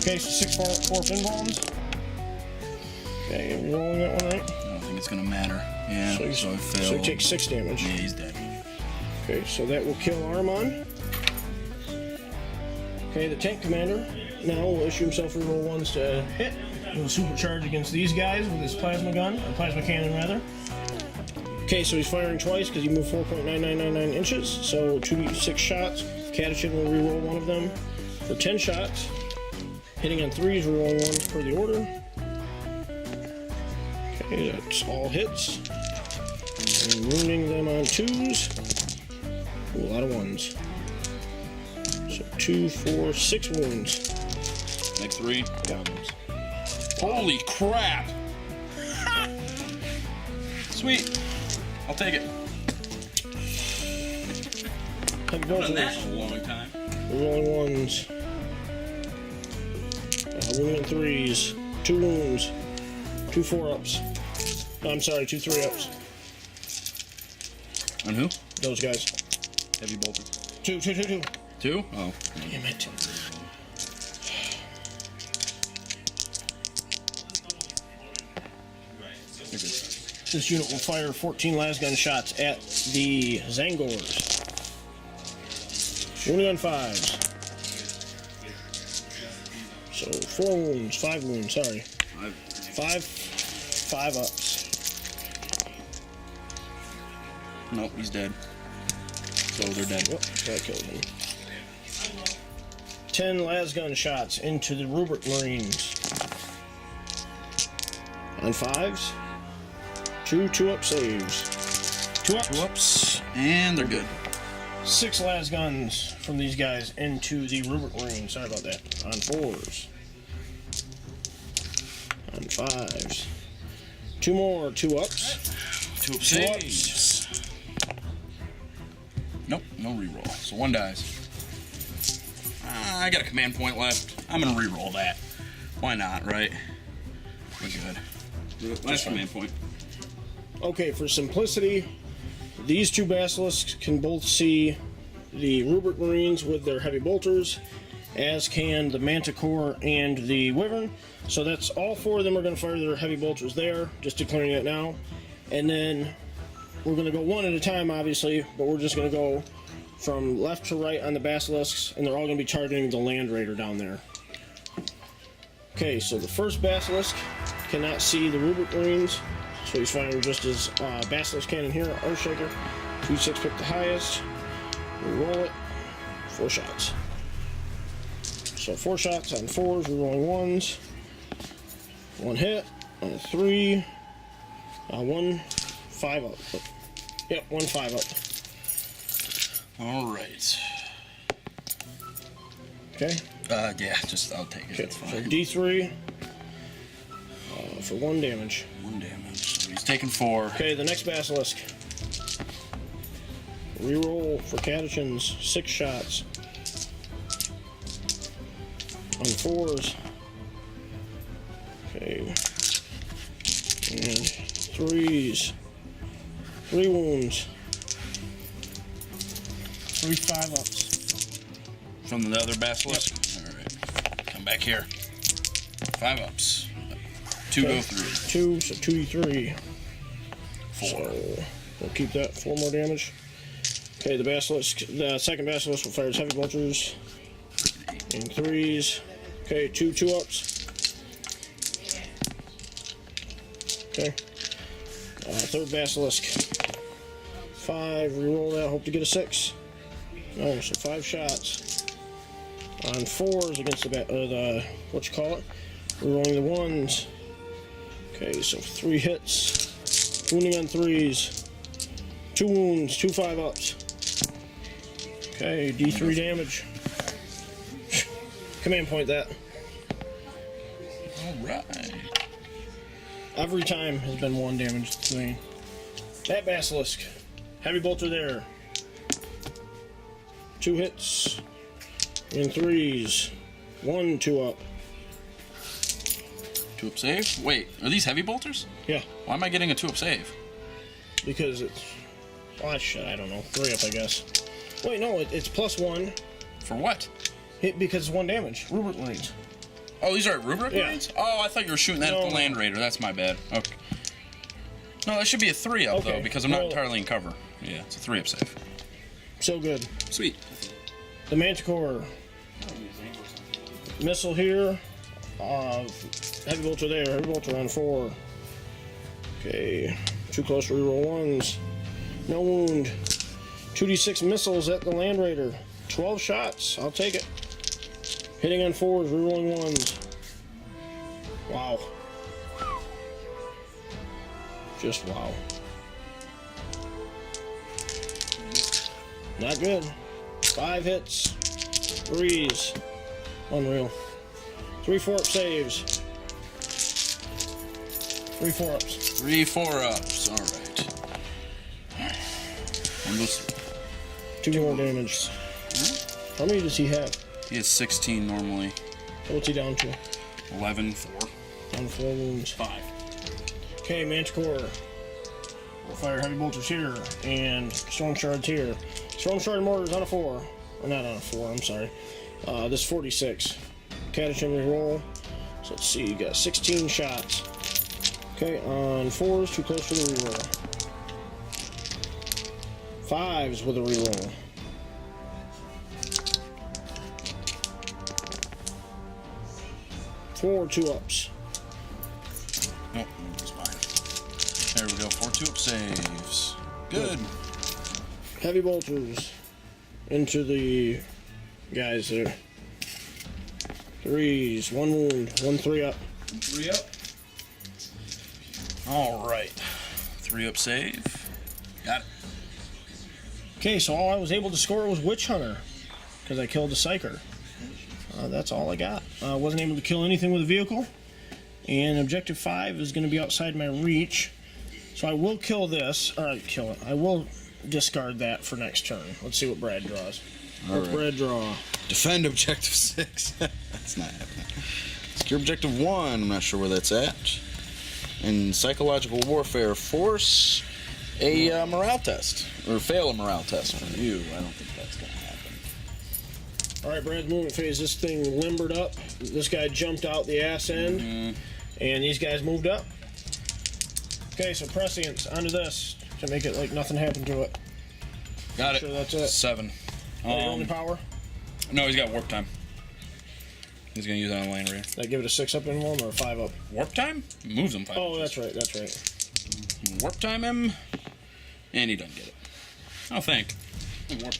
Okay, so 6 4 fin bombs. Okay, rerolling that one right. I don't think it's going to matter. Yeah, so I failed. So he takes 6 damage. Yeah, he's dead. Okay, so that will kill Armon. Okay, the tank commander now will issue himself reroll 1s to hit. He'll supercharge against these guys with his plasma gun, or plasma cannon rather. Okay, so he's firing twice because he moved 4.9999 inches, so 2d6 shots. Catachin will reroll 1 of them for 10 shots. Hitting on 3s, rerolling 1 per the order. Okay, that's all hits. And wounding them on 2s. Ooh, a lot of 1s. So 2, 4, 6 wounds. Next 3? Yeah. Holy crap! Sweet. I'll take it. I've done that in a long time. Rolling 1s. Wounding 3s. 2 wounds. 2 4-ups. I'm sorry, 2 3-ups. On who? Those guys. Heavy bolted. 2. 2? Oh. Damn it. This unit will fire 14 lasgun shots at the Zangors. Wounding on 5s. So 4 wounds, 5 wounds, sorry. 5 ups. Nope, he's dead. So they're dead. Yep, that killed him. 10 lasgun shots into the Rubrik Marines. On 5s. 2 2-up saves. 2 ups. 2 ups, and they're good. 6 lasguns from these guys into the Rubrik Marines. Sorry about that. On 4s. On 5s. 2 more 2-ups. 2 up saves. Nope, no reroll. So 1 dies. I got a command point left. I'm gonna reroll that. Why not, right? We're good. Last command point. Okay, for simplicity, these 2 basilisks can both see the Rubrik Marines with their heavy bolters, as can the Manticore and the Wyvern. So that's all 4 of them are going to fire their heavy bolters there, just declaring it now. And then we're going to go one at a time, obviously, but we're just going to go from left to right on the Basilisks, and they're all going to be targeting the Land Raider down there. Okay, so the first Basilisk cannot see the Rubric Marines, so he's firing just his Basilisk cannon here, Earthshaker. 2-6 pick the highest. We roll it. 4 shots. So 4 shots on 4s, we're rolling 1s. 1 hit on a 3. 1 5 up. Yep, 1 5 up. All right. Okay. Yeah, just I'll take it. Okay. It's fine. So D3 for 1 damage. 1 damage. So he's taking 4. Okay, the next Basilisk. Reroll for Catechins, 6 shots. On 4s. Okay. And 3s. 3 wounds. 3 5-ups. From the other Basilisk? Yep. Alright. Come back here. 5 ups. 2 Okay. go through. 2, so 2d3. 4. So we'll keep that 4 more damage. Okay, the second Basilisk will fire his heavy bolters. And 3s. Okay, 2 2-ups. Okay. Third Basilisk. 5, reroll that, hope to get a 6. No, so 5 shots. On 4s against the what you call it? Rerolling the 1s. Okay, so 3 hits. Wounding on 3s. 2 wounds, 2 5-ups. Okay, D3 damage. Command point that. Alright. Every time has been 1 damage to me. That Basilisk. Heavy bolter there. 2 hits. And 3s. 1 2-up. 2-up save? Wait, are these heavy bolters? Yeah, Why am I getting a 2-up save? because it's... Oh, shit, I don't know. 3-up, I guess. Wait, no, it's +1. For what? Because it's 1 damage. Rubric Marines. Oh, these are Rubric Yeah. Marines? Oh, I thought you were shooting that at No. the Land Raider. That's my bad. Okay. No, that should be a 3-up, Okay. though, because I'm not Well- entirely in cover. Yeah, it's a 3-up save. So good. Sweet. The Manticore. Missile here. Heavy bolter there. Heavy bolter on 4. Okay. Too close to reroll 1s. No wound. 2d6 missiles at the Land Raider. 12 shots. I'll take it. Hitting on 4s, rerolling 1s. Wow. Just wow. Not good. 5 hits. 3s. Unreal. 3 4-up saves. 3 4-ups. 3 4-ups. Alright. One goes through. 2 more damage. How many does he have? He has 16 normally. What's he down to? 11, 4. Down to 4 wounds. 5. Okay, Manticore. We'll fire heavy bolters here and storm shards here. Storm shard mortars on a 4. Or not on a 4, I'm sorry. This 46. Catechin reroll. So let's see, you got 16 shots. Okay, on 4s, too close for the reroll. 5s with a reroll. 4 2-ups. Oh, that's fine. There we go. 4 2-up saves. Good. Heavy bolters into the guys there. 3s, 1 wound, 1 3-up. 3-up. Alright. 3-up save. Got it. Okay, so all I was able to score was Witch Hunter because I killed the Psyker. That's all I got. Wasn't able to kill anything with a vehicle, and objective 5 is going to be outside my reach. So I will kill this, or kill it. I will discard that for next turn. Let's see what Brad draws. What's Brad draw? Defend objective 6. That's not happening. Secure objective 1. I'm not sure where that's at. In psychological warfare, force a morale test. Or fail a morale test from you. I don't think that's going to happen. All right, Brad's movement phase. This thing limbered up. This guy jumped out the ass end, and these guys moved up. Okay, so prescience onto this to make it like nothing happened to it. Got it. Sure, that's it. 7. Only power. No, he's got warp time. He's gonna use that on Land Raider. That give it a 6-up in one or a 5-up? Warp time? Moves him 5. Oh, that's right. That's right. Warp time him, and he doesn't get it. Oh, thank. Warp.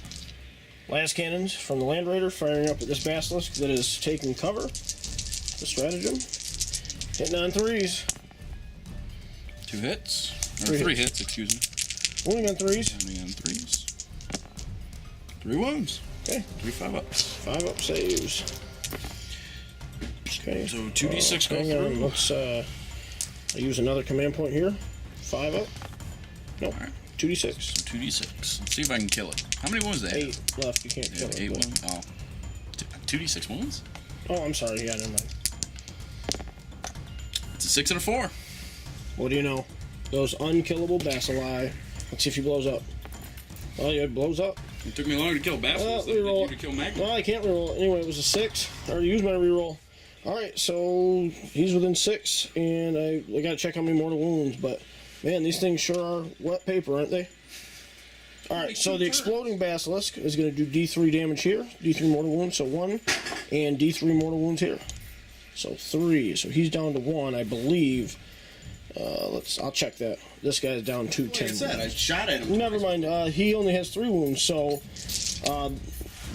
Last cannons from the Land Raider firing up at this basilisk that is taking cover. The stratagem. Hitting on 3s. 2 hits. Or 3 hits, excuse me. Wounding on 3s. Wounding on 3s. 3 wounds. Okay. 3 5-ups. 5-up saves. Okay. So 2d6 go hang on. through. Let's I use another command point here. 5-up. Nope. Alright. 2d6. So 2d6. Let's see if I can kill it. How many wounds do they have? 8 left. You can't kill it. 8 but- wounds. Oh. 2d6 wounds? Oh, I'm sorry. Yeah, never mind. It's a 6 and a 4. What do you know? Those unkillable bacilli. Let's see if he blows up. Oh, yeah, it blows up. It took me longer to kill Basilisk than it did reroll. you to kill Magnus. Well, I can't reroll. Anyway, it was a 6. I already used my reroll. Alright, so he's within 6, and I gotta check how many mortal wounds, but man, these things sure are wet paper, aren't they? Alright, so the exploding basilisk is gonna do D3 damage here, D3 mortal wounds, so 1, and D3 mortal wounds here. So 3, so he's down to 1, I believe. I'll check that. This guy's down 2 Like I 10. said, I shot at him. Never mind. He only has 3 wounds, so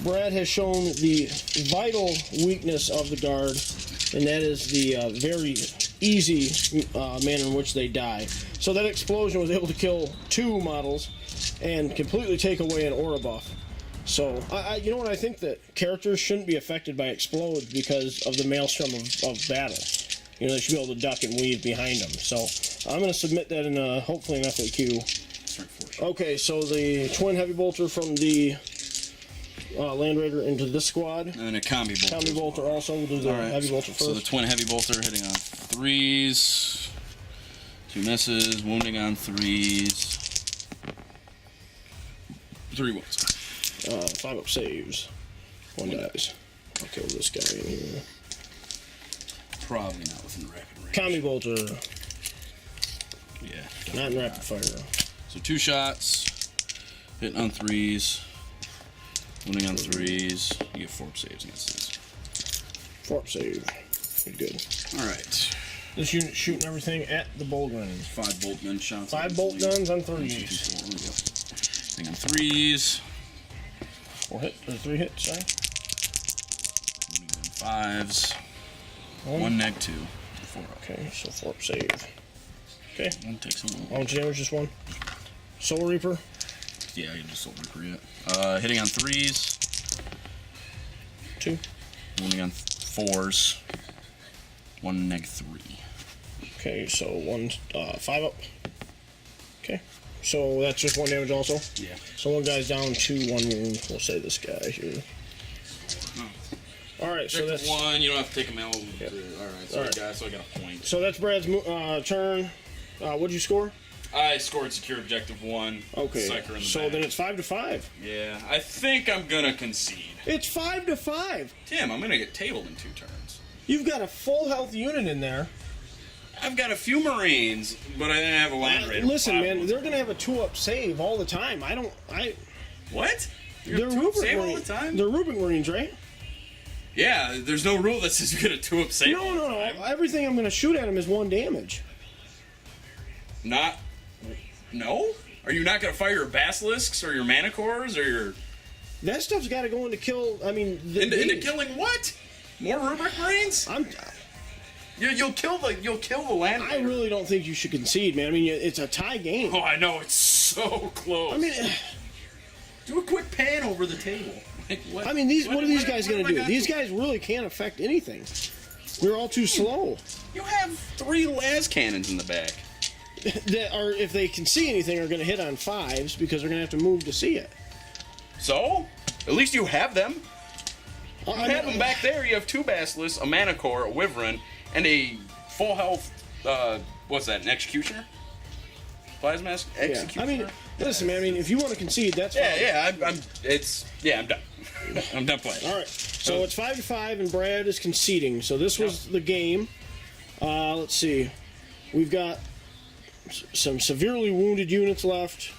Brad has shown the vital weakness of the guard, and that is the very easy manner in which they die. So that explosion was able to kill 2 models and completely take away an aura buff. So, you know what, I think that characters shouldn't be affected by explodes because of the maelstrom of battle. You know, they should be able to duck and weave behind them. So, I'm going to submit that in hopefully an FAQ. Okay, so the twin heavy bolter from the Land Raider into this squad. And a combi bolter. Combi bolter also. We'll do the heavy bolter first. So the twin heavy bolter hitting on 3s. 2 misses. Wounding on 3s. 3 wounds. 5-up saves. 1 dies. I'll kill this guy in here. Probably not within rapid range. Combi bolter. Yeah. Not in rapid fire. So 2 shots. Hitting on 3s. Wounding on 3s. You get 4 saves against these. 4-up save. Good. Alright. This unit shooting everything at the bolt guns. 5 bolt gun shots. 5 bolt guns on 3s. 1, 2, 3, 4. There we go. Hitting on 3s. 4 hits, or 3 hits, sorry. Wounding on 5s. 1 neg 2. 4 up. Okay, so 4-up save. Okay. 1 takes a How much damage? Just 1? Soul Reaper. Yeah, I can just Soul Reaper yet. Hitting on 3s. 2. Wounding on 4s. 1 neg 3. Okay, so 1 5-up. Okay. So that's just 1 damage also? Yeah. So 1 guy's down 2, 1 wound. We'll say this guy here. Alright, so that's 1, you don't have to take a Mel. Yep. Alright, so, Alright. so I got a point. So that's Brad's turn. What'd you score? I scored secure objective 1. Okay. Psyker in the So back. then it's 5-5. Yeah, I think I'm gonna concede. It's 5-5. Tim, I'm gonna get tabled in 2 turns. You've got a full health unit in there. I've got a few Marines, but I didn't have a Land Raider. Listen, 5 man, wounds. they're gonna have a 2-up save all the time. What? They're You're 2-up Rubric save all the Marines. time? They're Rubric Marines, right? Yeah, there's no rule that says you get a 2-up save. all the No. time. Everything I'm gonna shoot at him is 1 damage. Not. No? Are you not gonna fire your basilisks or your manicores or your. That stuff's got to go into kill. I mean, Into killing what? More Rubric Marines? You'll kill the Land I Raider. really don't think you should concede, man. I mean, it's a tie game. Oh, I know, it's so close. I mean, do a quick pan over the table. Like, what? what are these guys what gonna have I do? got These to- guys really can't affect anything. We're all too slow. You have 3 las cannons in the back. That are, if they can see anything, are gonna hit on 5s because they're gonna have to move to see it. So, at least you have them. You I have mean, them back there. You have 2 basilisks, a manicore, a wyvern, and a full health. What's that? An executioner? Plasma Executioner. I mean, listen, man. I mean, if you want to concede, that's fine. I'm done. I'm done playing. All right. So it's 5-5, and Brad is conceding. So this was the game. Let's see. We've got some severely wounded units left.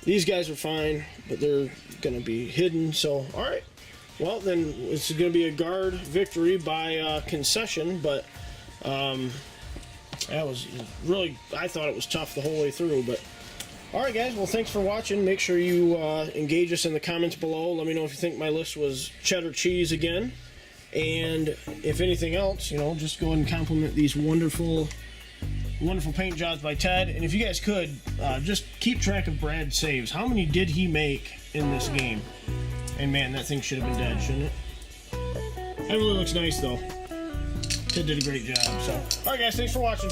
These guys are fine, but they're going to be hidden. So, all right. Well, then it's going to be a guard victory by concession, but that was really, I thought it was tough the whole way through. But all right, guys. Well, thanks for watching. Make sure you engage us in the comments below. Let me know if you think my list was cheddar cheese again. And if anything else, just go ahead and compliment these wonderful paint jobs by Ted. And if you guys could, just keep track of Brad's saves. How many did he make in this game? And man, that thing should have been dead, shouldn't it? It really looks nice, though. Ted did a great job. So, all right, guys, thanks for watching.